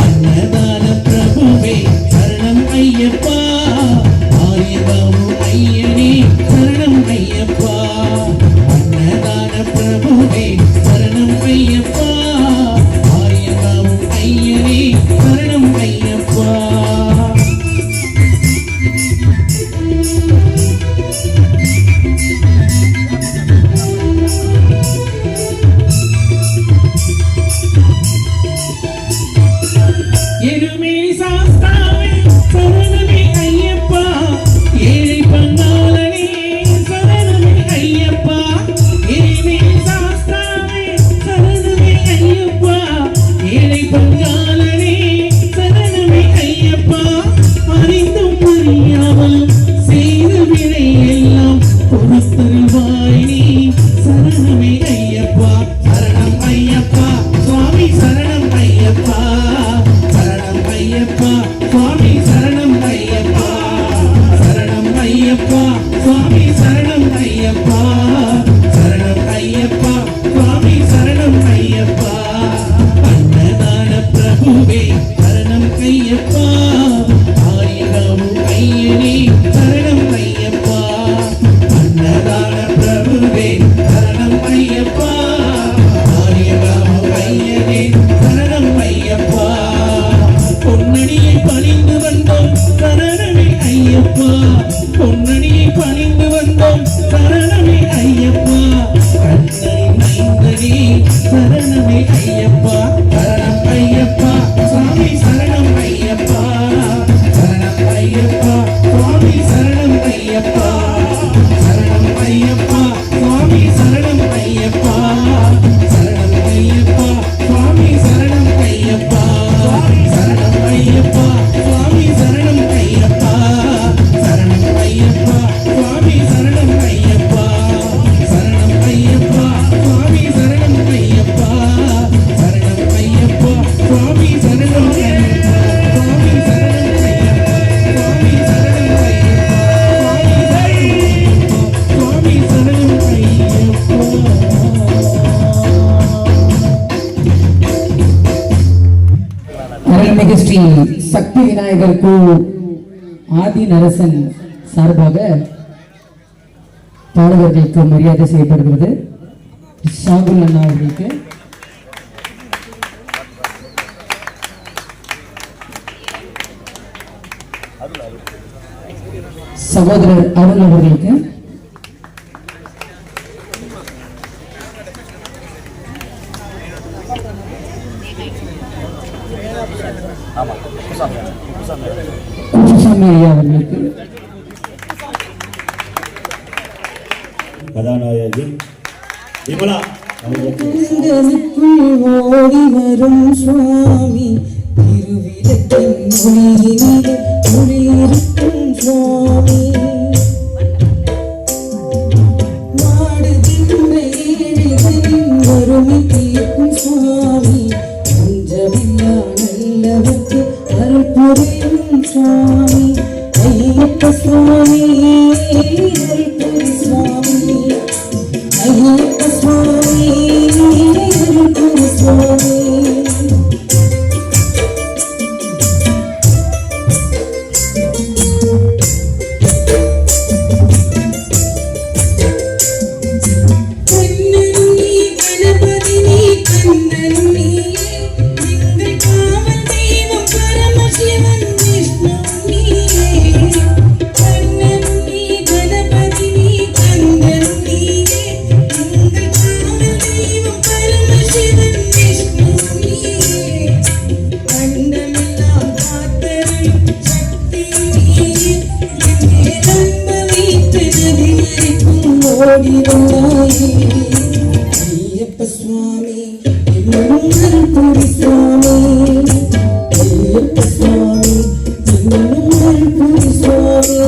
அன்னதான பிரபுவே சரணம் ஐயப்பா ஆரியபாபு ஐயனே சரணம் ஐயப்பா அன்னதான பிரபுவே சரணம் ஐயப்பா ஆரியபாபு ஐயனே சரணம் ஐயப்பா. எருமேலி சாஸ்தாவே சரணமே ஐயப்பா விநாயகர் குழு ஆதி நரசன் சார்பாக பாடகர்களுக்கு மரியாதை செய்யப்படுகிறது. ஷாகுல் அண்ணா அவர்களுக்கு சகோதரர் அருள் அவர்களுக்கு குப்புசாமி ஐயா அவர்களுக்கு கதாநாயகி விமலா அவர்களுக்கு ஓடி வரும் சுவாமி திருவிளக்கின் ஒளியினிலே ஒளியிருக்கும் சுவாமி நாடுகின்ற ஏழைகளின் வறுமை தீர்க்கும் சுவாமி பஞ்சமில்லா நல்லவர்க்கு அருள் புரியும் சுவாமி ஐயப்ப சுவாமி அருள் புரி சுவாமி ஐயப்ப சுவாமி அருள் புரி சுவாமி ஐயப்ப சுவாமி புரி சுவாமி ஐயப்ப சுவாமி புரி சுவாமி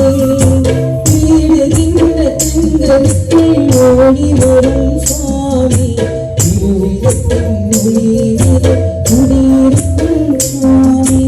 வீடுகின்ற தங்களுக்குள் ஓடி வரும் சுவாமி திருவிளக்கின் ஒளியினிலே குடியிருக்கும் சுவாமி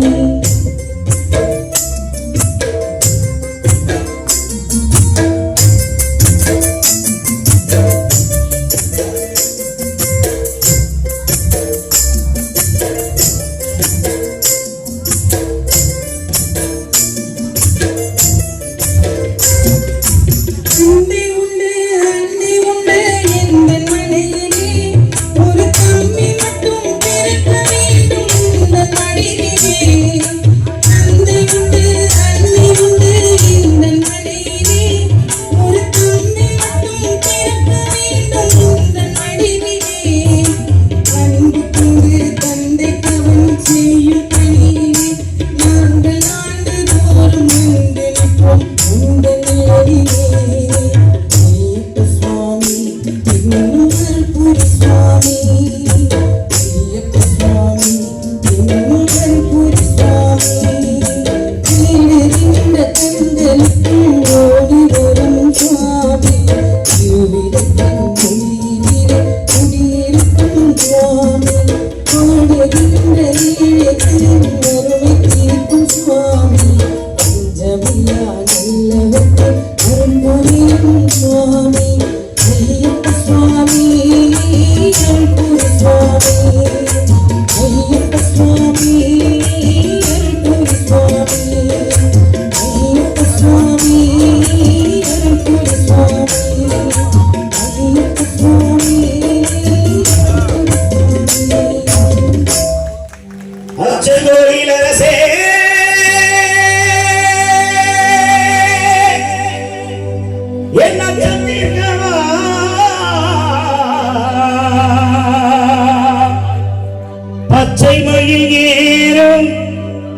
பச்சை மயில் ஏறும்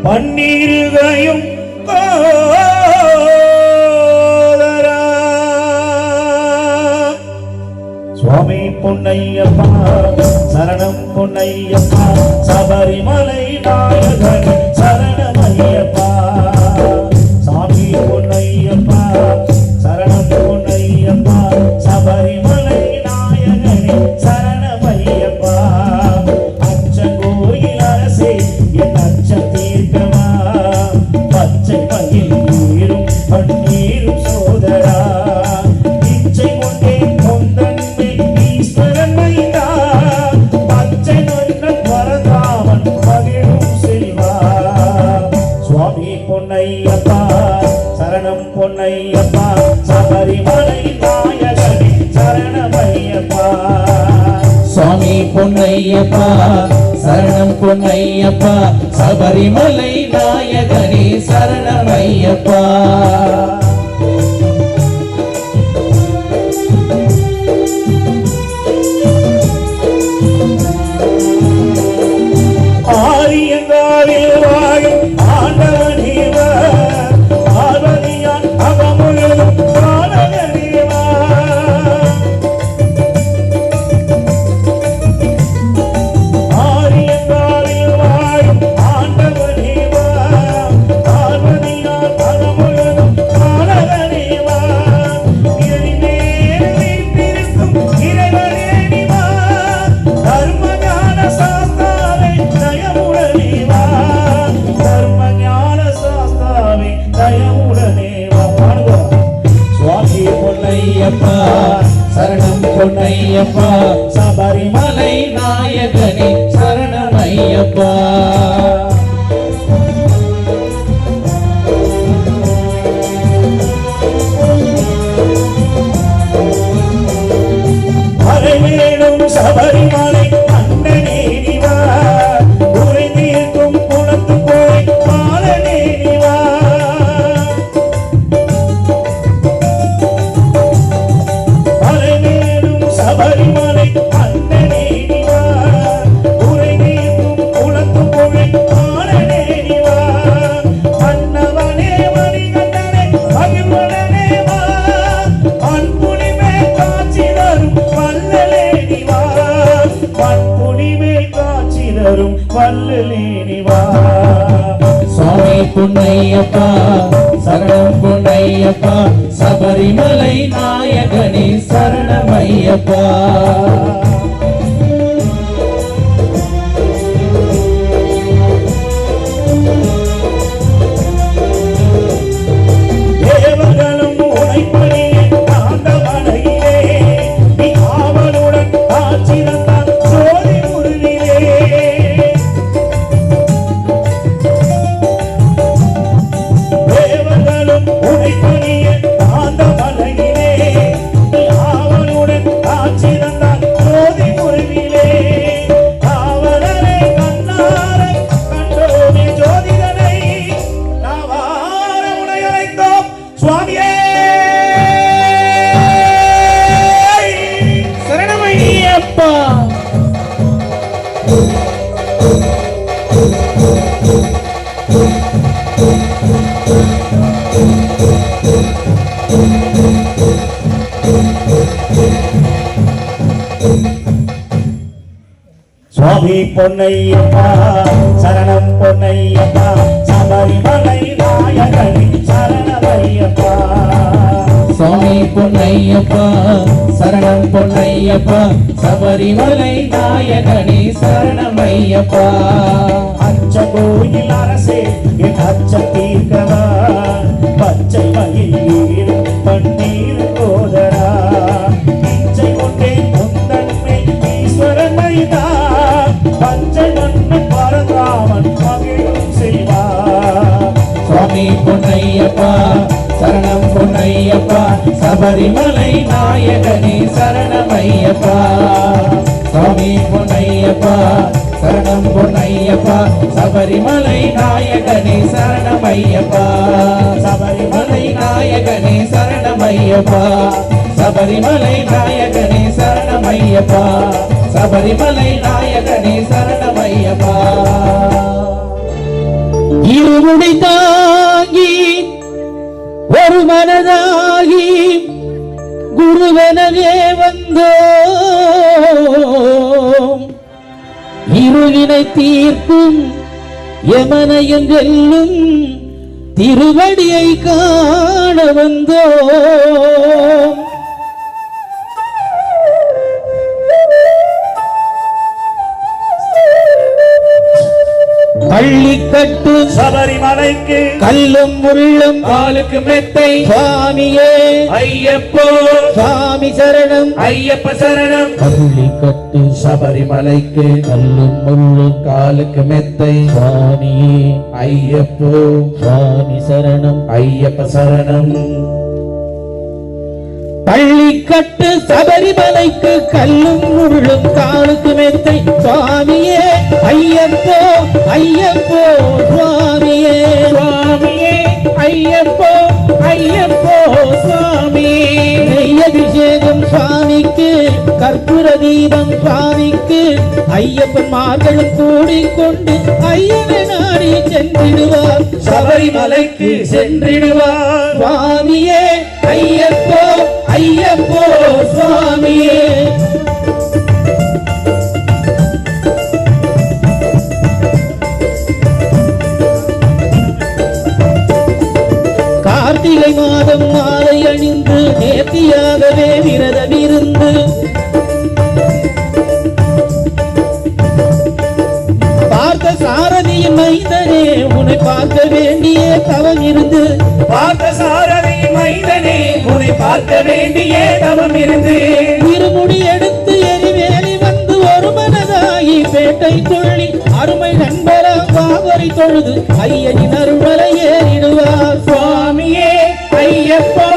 பன்னீருகையும் சுவாமி பொன்னையப்பா சரணம் பொன்னையப்பா சபரிமலை நாயகன் சரணமையப்பா சாமி பொன்னையப்பா சரணம் பொன்னையப்பா சபரிமலை நாயகனே சரணமையப்பா அச்சங்கோயில் அரசே என் அச்சம் தீர்க்கமா பச்சை மயில் ஏறும் பன்னீரும் சோதரா இச்சை கொண்டே கொந்தன்மை ஈஸ்வரன் மைந்தா பச்சை நொன்ன பரதாமன் மகிழும் செல்வா சுவாமி பொன்னையப்பா சரணம் பொன்னையப்பா சபரிமலை நாயகனே சரணமையப்பா சுவாமி பொன்னையப்பா சரணம் பொன்னையப்பா சபரிமலை நாயகனே சரணமையப்பா ஆரியங்காவில் வாழும் ஆண்டவனேவா பார்வதியான் அகமுழுதும் பாலகனேவா ஆரியங்காவில் வாழும் ஆண்டவனேவா பார்வதியான் அகமுழுதும் பாலகனேவா எழினேர் வீட்டிருக்கும் இறைவனேனிவா தர்மஞான சாஸ்தாவே தயவுடனேவா தர்மஞான சாஸ்தாவே தயவுடனேவா பாடுவோம் சுவாமி பொன்னையப்பா சரணம் பொன்னையப்பா சபரிமலை நாயகனே சரணமையப்பா அலைவேணும் சபரிமலை அண்ணனேனிவா உரை தீர்க்கும் குளத்து போய் பாலனேனிவா அலைவேணும் சபரிமலை அண்ணனேனிவா உரை தீர்க்கும் குளத்து போய் பாலனேனிவா அன்னவனே மணிகண்டனே மகிழ்வனேவா அன்புனிமே காட்சி தரும் வல்லலேனிவா அன்புனிமே காட்சி தரும் வல்லலேனிவா சுவாமி பொன்னையப்பா சரணம் பொன்னையப்பா சபரிமலை நாயகனே சரணமையப்பா தேவர்களும் உழைப்பணியே ஆண்டவனையிலே நீ ஆவலுடன் காட்சி தந்தார் ஜோதி முருகிலே தேவர்களும் உழைப்பணியே ஆண்டவனையிலே நீ ஆவலுடன் காட்சி தந்தார் ஜோதி முருகிலே காவலரை கண்ணார கண்டோமே ஜோதிடனை நாவார உடையழைத்தோம் சுவாமியே சரணமையப்பா சுவாமி பொன்னையப்பா சரணம் பொன்னையப்பா சபரிமலை நாயகனே சரணமையப்பா சுவாமி பொன்னையப்பா சரணம் பொன்னையப்பா சபரிமலை நாயகனே சரணமையப்பா அச்ச கோயில் அரசே என் அச்ச தீர்க்கவா பச்சை மயில் பன்னீர் கோதரா இச்சை கொண்டே முந்தன்மை ஈஸ்வரன் மைதா பச்சை மண்ணு பரதாமன் மகிழும் செய்வா சுவாமி பொன்னையப்பா சரணம் பொன்னையப்பா சபரிமலை நாயகனே சரணமையப்பா சுவாமி பொன்னையப்பா சரணம் பொன்னையப்பா சபரிமலை நாயகனே சரணமையப்பா சபரிமலை நாயகனே சரணமையப்பா சபரிமலை நாயகனே சரணமையப்பா சபரிமலை நாயகனே சரணமையப்பா இருமுடி தாங்கி ஒரு மனதாகி குருவெனவே வந்தோம் இருவினை தீர்க்கும் யமனையும் வெல்லும் திருவடியை காண வந்தோம் பள்ளி கட்டு சபரிமலைக்கு கல்லும் முள்ளும் காலுக்கு மெத்தை சுவாமியே ஐயப்போ சுவாமி சரணம் ஐயப்ப சரணம் பள்ளி கட்டு சபரிமலைக்கு கல்லும் முள்ளும் காலுக்கு மெத்தை சுவாமியே ஐயப்போ சுவாமி சரணம் ஐயப்ப சரணம் பள்ளிக்கட்டு சபரிமலைக்கு கல்லும் முள்ளும் காலுக்கு மெத்தை சுவாமியே ஐயப்போ ஐயப்போ சுவாமியே சுவாமியே ஐயப்போ ஐயப்போ சுவாமியே நெய்யபிஷேகம் சுவாமிக்கு கற்பூர தீபம் சுவாமிக்கு ஐயப்பன்மார்களும் கூடிக்கொண்டு ஐயனை நாடி சென்றிடுவார் சபரிமலைக்கு சென்றிடுவார் சுவாமியே ஐயப்போ ஐயப்போ சுவாமியே கார்த்திகை மாதம் மாலை அணிந்து நேர்த்தியாகவே விரதம் இருந்து பார்த்த சாரதியின் மைந்தனே உன்னை பார்க்க வேண்டிய தவம் இருந்து பார்த்த சாரதியின் மைந்தனே உன்னை பார்க்க வேண்டிய தவம் இருந்து இருமுடி எடுத்து எரிவேலி வந்து ஒரு மனதாகி பேட்டை துள்ளி அருமை நண்பரா பாவரை தொழுது ஐயனின் அருள்மலை ஏறிடுவார் சுவாமியே ஐயப்போ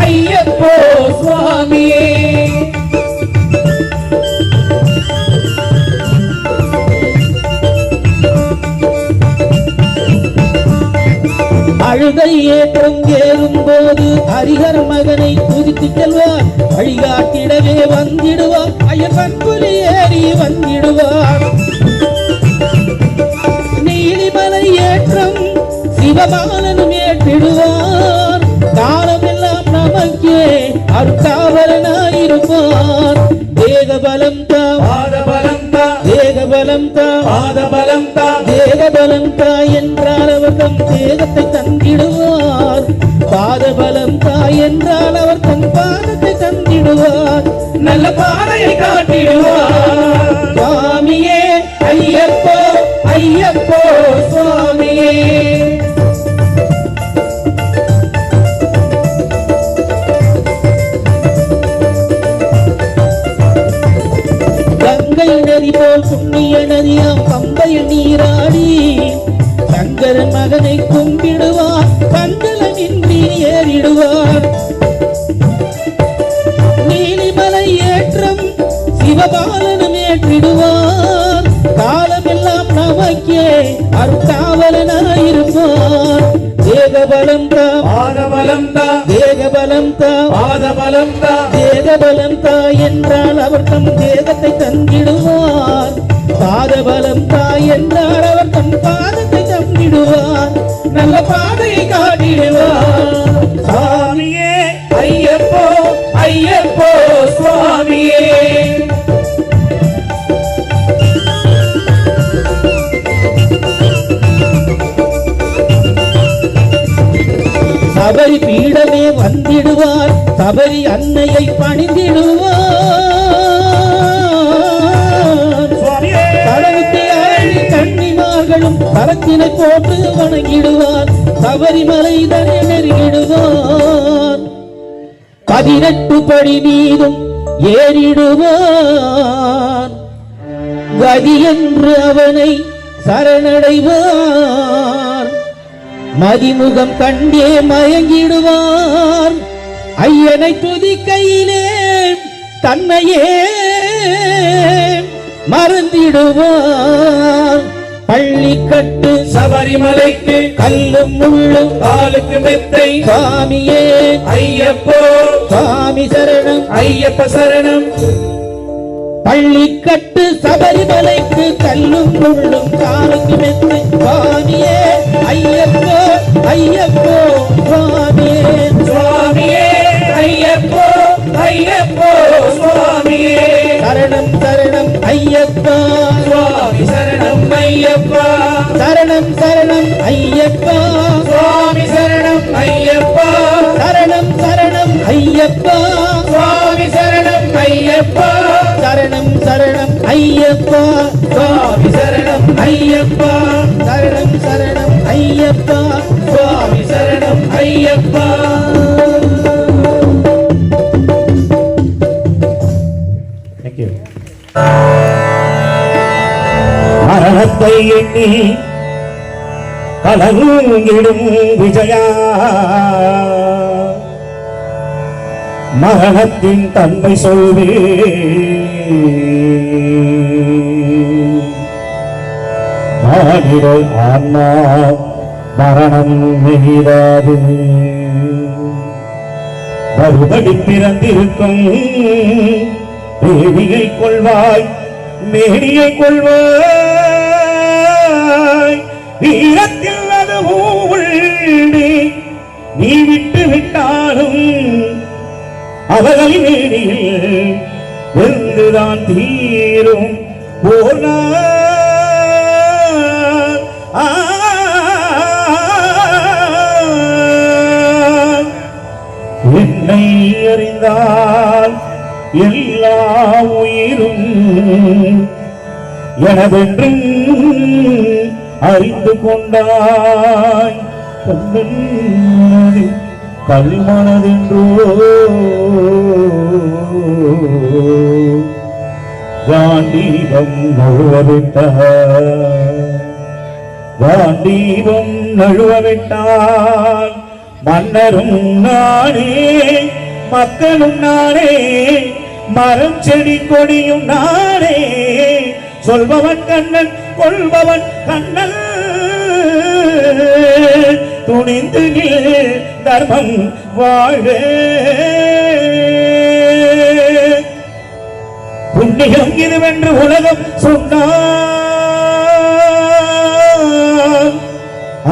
ஐயப்போ சுவாமியே அழுதை ஏற்றம் ஏறும் போது ஹரிஹர் மகனை துதித்து செல்வார் வழிகாட்டிடவே வந்திடுவார் ஐயப்பன் புலி ஏறி வந்திடுவார் நீலிமலை ஏற்றம் சிவபாலனும் ஏற்றிடுவார் காலமெல்லாம் நமக்கே அருக்காவலனாயிருப்பார் தேகபலம் தா பாதபலம் தா தேகபலம் தா பாதபலம் தா தேகபலம் தா என்றால் அவர் தம் தேகத்தை தந்திடுவார் பாதபலம் தா என்றால் அவர் தம் பாதத்தை தந்திடுவார் நல்ல பாதையை காட்டிடுவார் சுவாமியே ஐயப்போ ஐயப்போ சுவாமியே கங்கை நதி போல் புண்ணிய நதியாம் பம்பையில் நீராடி சங்கரன் மகனை கும்பிடுவார் கண்டலமின்றி ஏறிடுவார் நீலிமலை ஏற்றம் சிவபாலனும் ஏற்றிடுவார் காலமெல்லாம் நமக்கே அருக்காவலனாயிருப்பார் தேகபலம் தா பாதபலம் தா தேகபலம் தா பாதபலம் தா தேகபலம் தா என்றால் அவர் தம் தேகத்தை தந்திடுவார் பாதபலம் தா என்றால் அவர் தம் பாதத்தை தந்திடுவார் நல்ல பாதையை காட்டிடுவார் சுவாமியே ஐயப்போ ஐயப்போ சுவாமியே சபரி பீடமே வந்திடுவார் சபரி அன்னையை பணிந்திடுவார் கடவுளை ஆடி கன்னிமார்களும் கரத்தினை போட்டு வணங்கிடுவார் சபரிமலை தனை நெருங்கிடுவார் 18 படி மீதும் ஏறிடுவார் கதி என்று அவனை சரணடைவார் மதிமுகம் கண்டே மயங்கிடுவார் ஐயனை துதிக்கையிலே தன்னையே மறந்திடுவார் பள்ளிக்கட்டு சபரிமலைக்கு கல்லும் முள்ளும் காலுக்கு மெத்தை சுவாமியே ஐயப்போ சுவாமி சரணம் ஐயப்ப சரணம் பள்ளிக்கட்டு சபரிமலைக்கு கல்லும் முள்ளும் காலுக்கு மெத்தை சுவாமியே ஐயப்போ ஐயப்போ சுவாமியே சுவாமியே ஐயப்போ ஐயப்போ சுவாமியே சரணம் சரணம் ஐயப்பா சுவாமி சரணம் ஐயப்பா சரணம் சரணம் ஐயப்பா சுவாமி சரணம் ஐயப்பா சரணம் சரணம் ஐயப்பா சுவாமி சரணம் ஐயப்பா சரணம் சரணம் ஐயப்பா சுவாமி சரணம் ஐயப்பா சரணம் சரணம் ஐயப்பா சுவாமி சரணம் ஐயப்பா. தேங்க்யூ. மரணத்தை எண்ணி கலங்கிடும் விஜயா, மரணத்தின் தன்மை சொல்வே மாநில ஆன்மா மரணம் நெகிராது. மறுபடி பிறந்திருக்கும் தேவியை கொள்வாய், மேனியை கொள்வாய், வீரத்தில் அது உள்ளே நீ விட்டு விட்டாலும் அவர்களின் மேனியில் வென்றுதான் தீரும் போனா. என்னை அறிந்தால் எல்லா உயிரும் எனதென்றும் அறிந்து கொண்டாய். கண்ணன் கல்மனதென்றோ காண்டீபம் நழுவவிட்டால் மன்னரும் நானே மக்களும் நானே மரம் செடி கொடியும் நானே. சொல்பவன் கண்ணன் கொள்பவன் கண்ணன் துணிந்து நில் தர்மம் வாழ்க. புண்ணியம் இதுவென்று உலகம் சொன்னார்,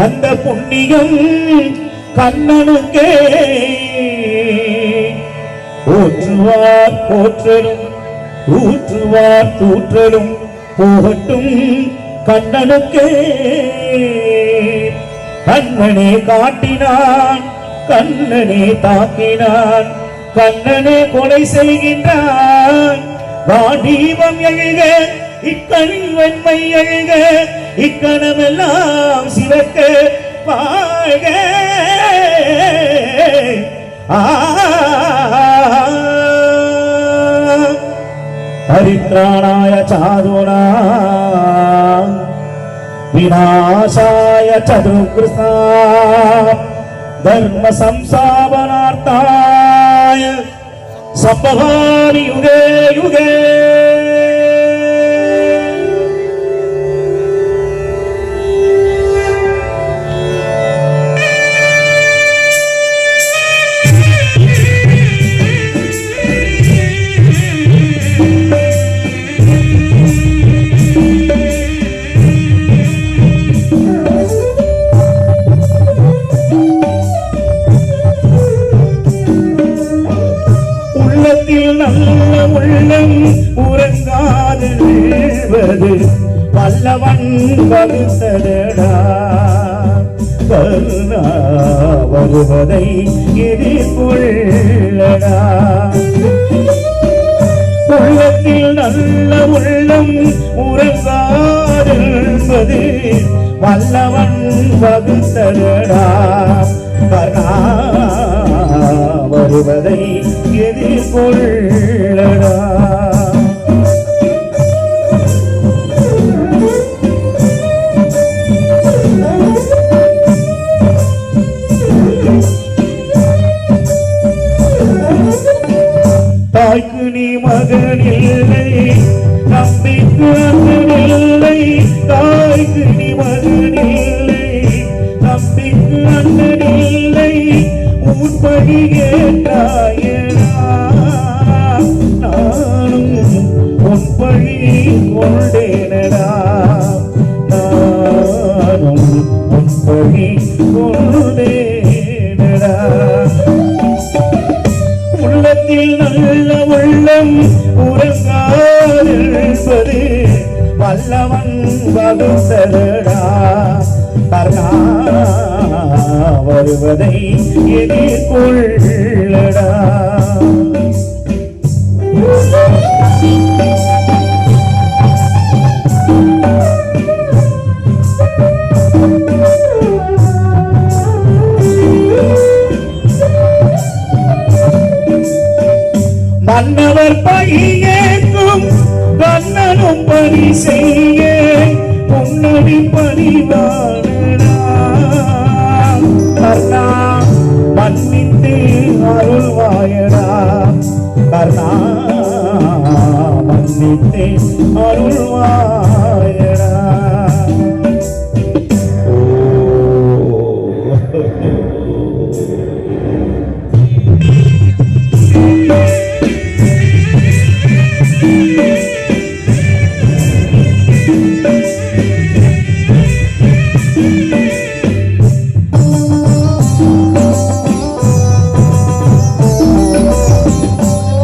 அந்த புண்ணியம் கண்ணனுக்கே. போற்றுவார் போற்றலும் ஊற்றுவார் தூற்றலும் போகட்டும் கண்ணனுக்கே. கண்ணனே காட்டினான், கண்ணனே தாக்கினான், கண்ணனே கொலை செய்கின்றான். வாடீபம் எழுக இக்கணில் வெண்மை எழுக, இக்கணமெல்லாம் சிவக்க வாழ்க. பரித்ராணாய சாதுனா விநாசாய சதுர்கிருஷ்ணா தர்ம சம்சாபனார்த்தாய சம்பவாமி யுகே யுகே. நல்ல உள்ளம் உறங்காது வீழ்வது வல்லவன் வகுத்ததடா. கருணா வருவதை எதிர்கொள்ளடா. உள்ளத்தில் நல்ல உள்ளம் உறங்காது வல்லவன் வகுத்ததடா. கருணா வருவதை எதிர்கொள்ளடா. தாய்க்கு நீ மகனில்லை, நம்பிக்கு அண்ணனில்லை. தாய்க்கு நீ மகனில்லை, நம்பிக்கு அண்ணனில்லை. உன்படி ஏற்றாயனா நானும் உன்படி கொண்டேனடா. நானும் உன்படி கொண்டேனடா. உள்ளத்தில் நல்ல உள்ளம் உறங்காதிருப்பது வல்லவன் வகுத்ததடா. கருணா வருவதை எதிர்கொள்ளடா. மன்னவர் பணியேற்கும் கண்ணனும் பணி செய்ய முன்னடி பணிவாளனா கர்ணா மன்னித்து அருள்வாயடா கர்ணா மன்னித்து அருள்வாயடா.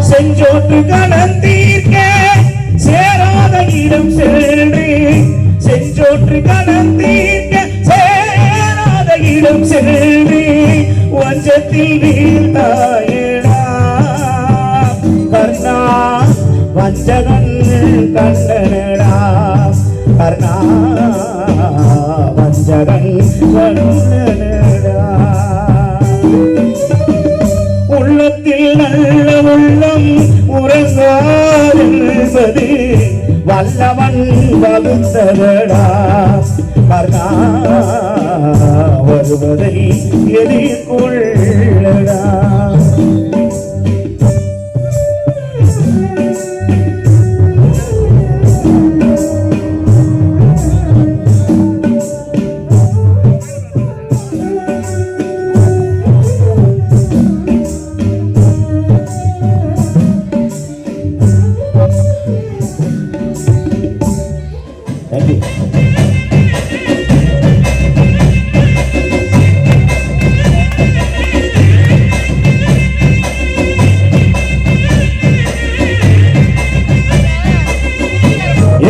செஞ்சோற்று கடந்தீர்க்க சேராத இடம் சென்று செஞ்சோற்று கடந்தீர்க்க சேராத இடம் சென்று வஞ்சத்தில் வீழ்ந்தாயடா கர்ணா வஞ்சகன் கண்ணனடா கர்ணா வஞ்சகன் கண்ணனடா. உள்ளத்தில் நல்ல உள்ளம் உறங்காதென்பது வல்லவன் வகுத்தவடா கர்ணா வருவதை எதிர்கொள்ளடா.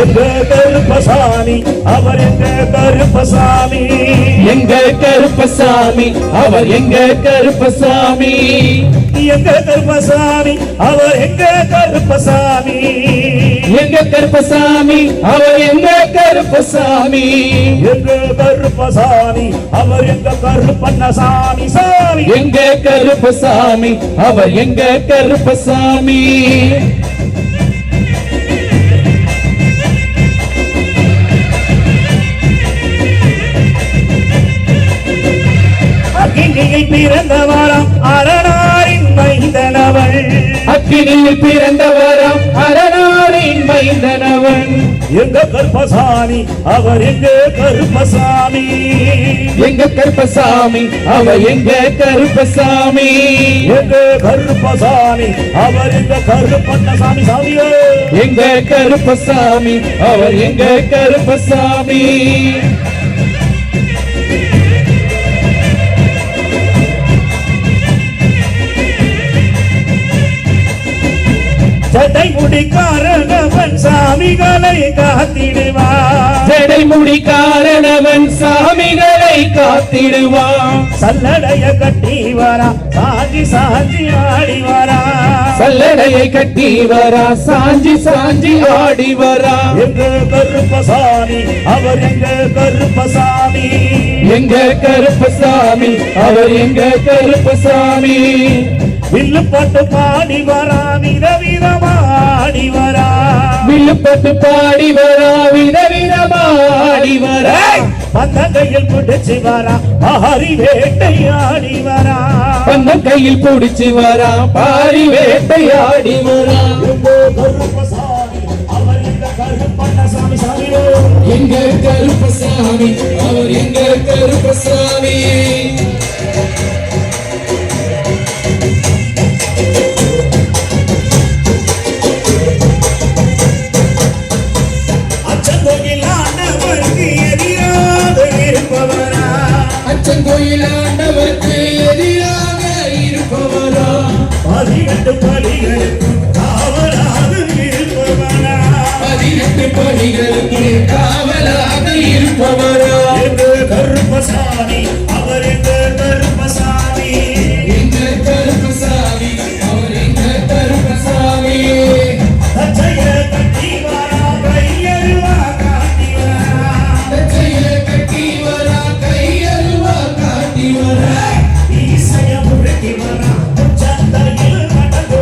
எங்க கருப்பசாமி அவர் எங்க கருப்பசாமி எங்க கருப்பசாமி அவர் எங்க கருப்பசாமி எங்க கருப்பசாமி அவர் எங்க கருப்பசாமி எங்க கருப்பசாமி அவர் எங்க கருப்பசாமி எங்க கருப்பசாமி அவர் எங்க கருப்பண்ணசாமி சாமி எங்க கருப்பசாமி அவர் எங்க கருப்பசாமி. அக்கினியில் பிறந்தவராம் அரணாரின் மைந்தனவள் அக்கினியில் பிறந்தவராம் அரணாரின் மைந்தனவன் எங்க கருப்பசாமி அவர் எங்க கருப்பசாமி எங்க கருப்பசாமி அவர் எங்க கருப்பசாமி எங்க கருப்பசாமி அவர் எங்க கருப்பண்ணசாமி சாமியோ எங்க கருப்பசாமி அவர் எங்க கருப்பசாமி. ஜடை முடிக்காரணவன் சாமிகளை காத்திடுவான் ஜடை முடிக்காரணவன் சாமிகளை காத்திடுவான் சல்லடைய கட்டி வரா சாஞ்சி சாஞ்சி ஆடி வரா சல்லடையை கட்டி வரா சாஞ்சி சாஞ்சி ஆடி வரா எங்க கருப்பசாமி அவர் எங்க கருப்பசாமி எங்க கருப்பசாமி அவர் எங்க கருப்பசாமி. வில்லு பாட்டு பாடி வரா விதவிதமாடி வரா வில்லு பாட்டு பாடி வரா விதவிதமாடி வரா அந்த கையில் பிடிச்சு வரா பாரி வேட்டையாடி வரா அந்த கையில் பிடிச்சு வரா பாரி வேட்டையாடி வரா. கருப்பசாமி அவர் எங்க கருப்பண்ணசாமி சாமியோ எங்க கருப்பசாமி அவர் எங்க கருப்பசாமி. அச்சங்கோயிலாண்டவருக்கு எதிராக இருப்பவரா 18 படிகளுக்கு காவலாக இருப்பவரா 18 படிகளுக்கு காவலாக இருப்பவரா எங்க கருப்பசாமி அவர் எங்க கருப்பசாமி எங்க கருப்பசாமி அவர் எங்க கருப்பசாமி. அச்சைய கட்டி வரா கையருவா காட்டி வரா அச்சைய கட்டி வரா கையருவா காட்டி வரா ஈசைய முறுக்கி வரா உச்சந்தலையில் நடந்து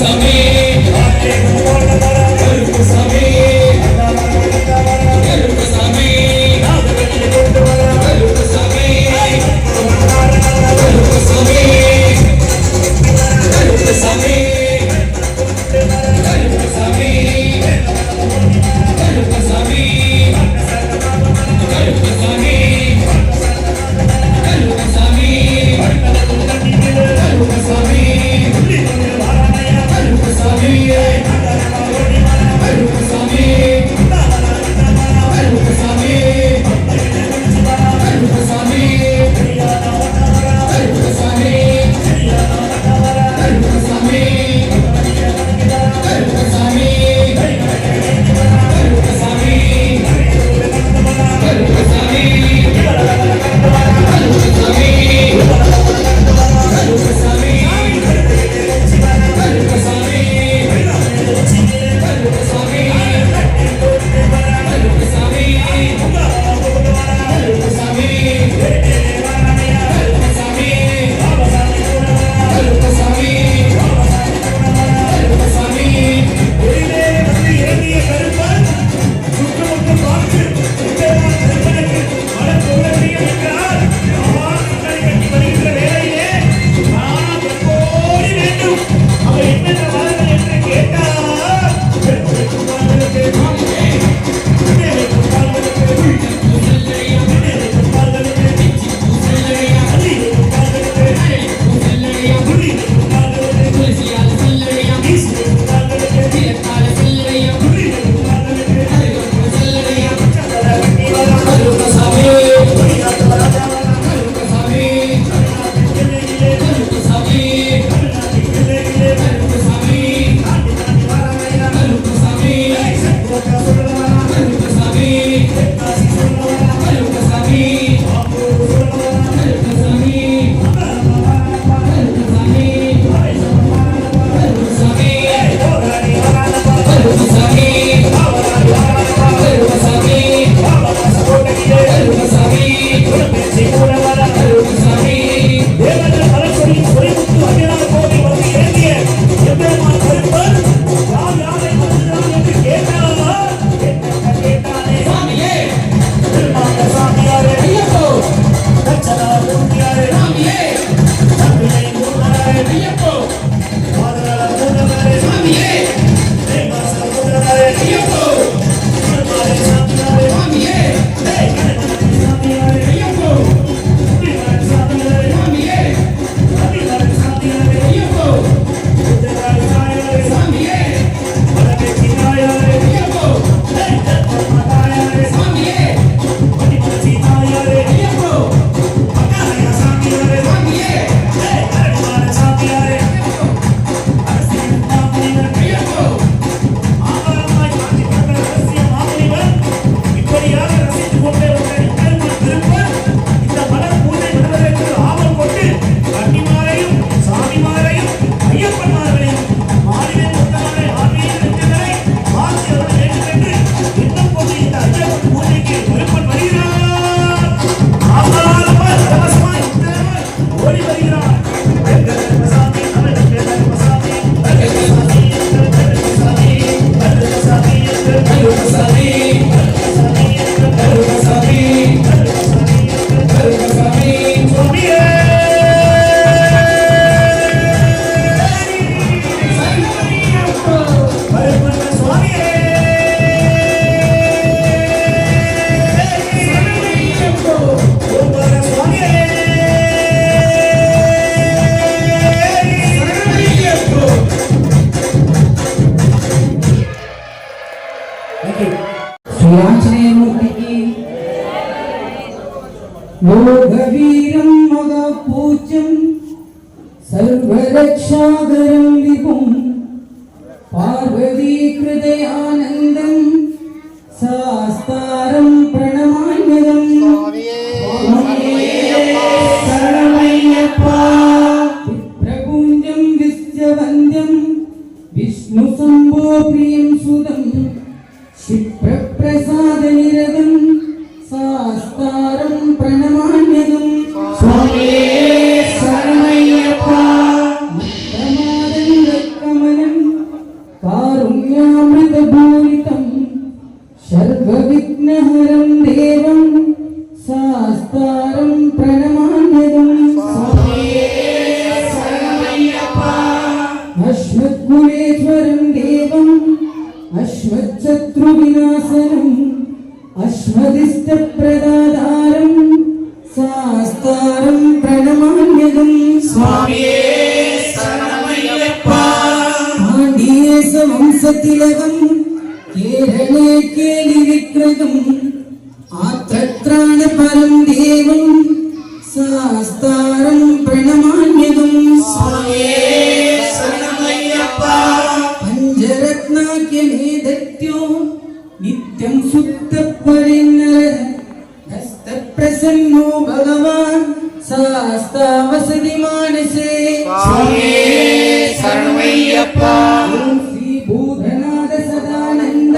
கருப்பசாமி கருப்பசாமி கருப்பசாமி கருப்பசாமி கருப்பசாமி கருப்பசாமி கருப்பசாமி கருப்பசாமி கருப்பசாமி लोकवीरं मगापूज्यं सर्वरक्षाकरं विभुं पार्वतीकृतयानन्दं शास्तारं प्रणमाम्यहं शरणमय्यप्पा प्रपूज्यं विश्ववन्द्यं विष्णुशम्भो प्रियं सुदं क्षिप्रप्रसादनिरतं शास्तारं प्रणमाम्यहं स्वामिये शरणमय्यप्पा उत्तमादं रक्कमनं சாஸ்தாரம் பிரணமான்யகம் சுவாமியே சரணமையப்பா பாண்டியேச வம்சதிலகம் கேரளே கேலி விக்கிரகம் ஆத்ரத்ராண பரம் தேவம் சாஸ்தாரம் பிரணமான்யகம் சுவாமியே சரணமையப்பா பஞ்சரத்னாக்கிய மேதத்யோ நித்யம் சுத்த பரிநர ஹஸ்த பிரசன்னோ பகவான் சாஸ்தா வசதி மானசே சுவாமியே சரணமையப்பா ஸ்ரீ பூதநாத சதானந்த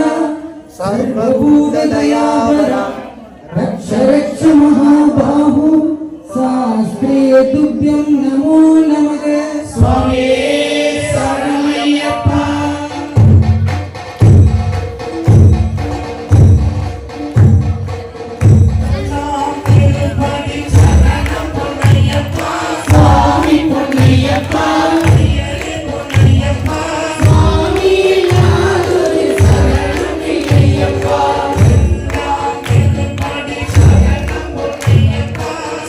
சர்வபூத தயாவரா ரக்ஷ ரக்ஷ மகாபாஹு சாஸ்திரே துப்யம் நமோ நமக சுவாமியே சரணமையப்பா சுவாமி பொன்னையப்பா சுவாமி இல்லாதொரு சரணம் இல்லையப்பா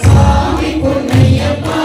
சுவாமி பொன்னையப்பா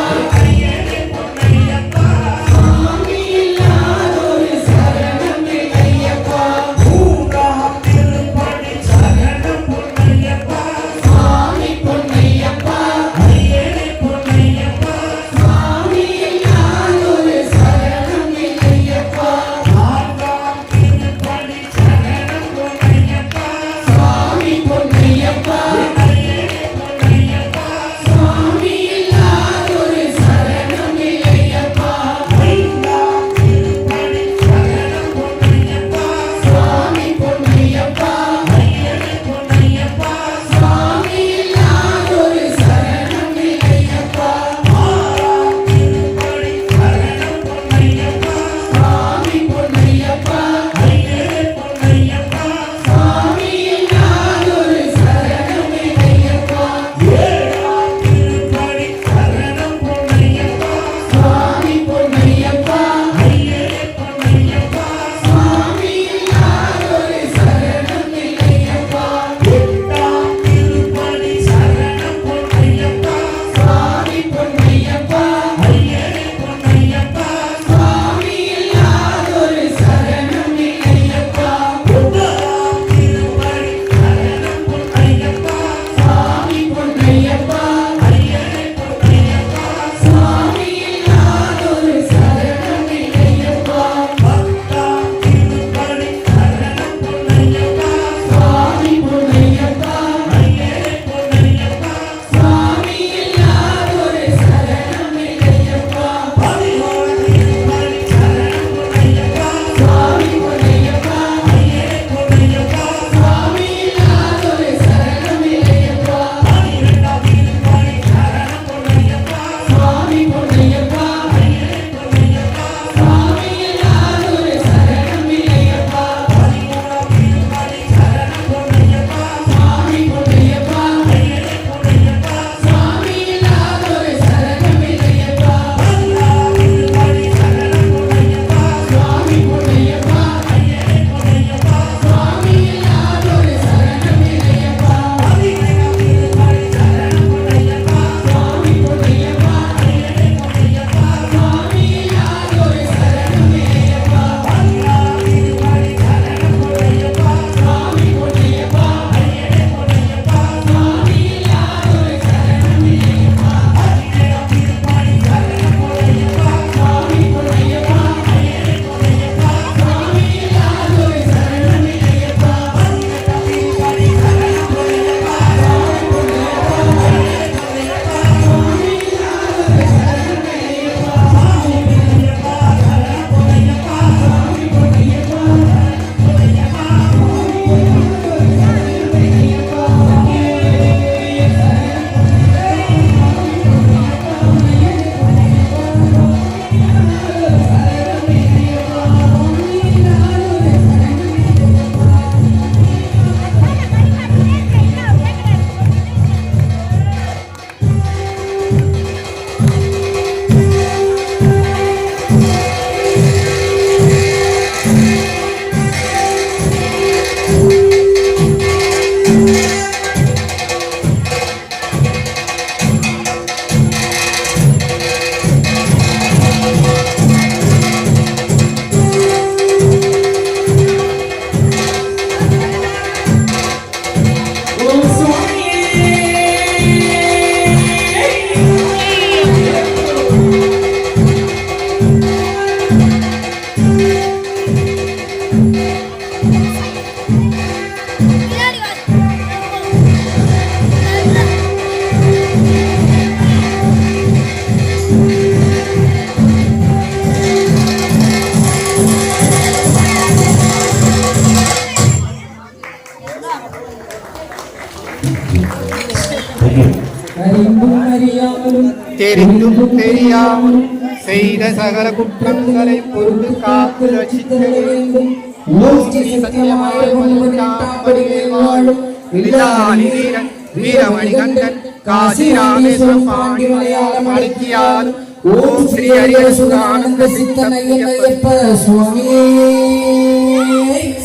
அறியாமலும் தெரிந்தும் தெரியாமலும் செய்த சகல குற்றங்களை பொறுத்து காத்து ரட்சித்தல் வேண்டும். ஓம் ஸ்ரீ சத்தியமாய பதினெட்டாம் வாழும் வில்லாளி வீரன் வீரமணிகண்டன் காசி ராமேஸ்வரம் பாண்டி மலையாளம் அடக்கியாலும் ஓம் ஸ்ரீ ஹரிஹரசுரானந்த சித்தனையப்ப சுவாமியே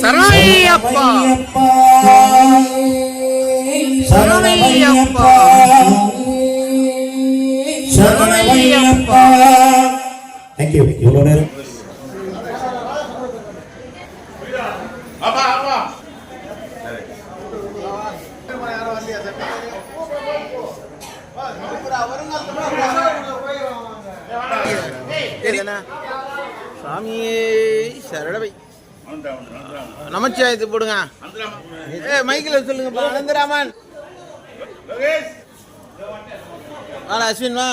சரணையப்பா சரணையப்பா சரணையப்பா. தேங்க்யூ. இவ்வளோ நேரம் சாமியே சரடவை நமச்சிவாயத்து போடுங்க. மைக்கில் சொல்லுங்க. அனந்தராமன் வாடா, அஸ்வின் வா.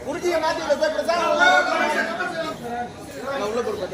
குருஜியை மாத்தி உள்ள போடுங்க.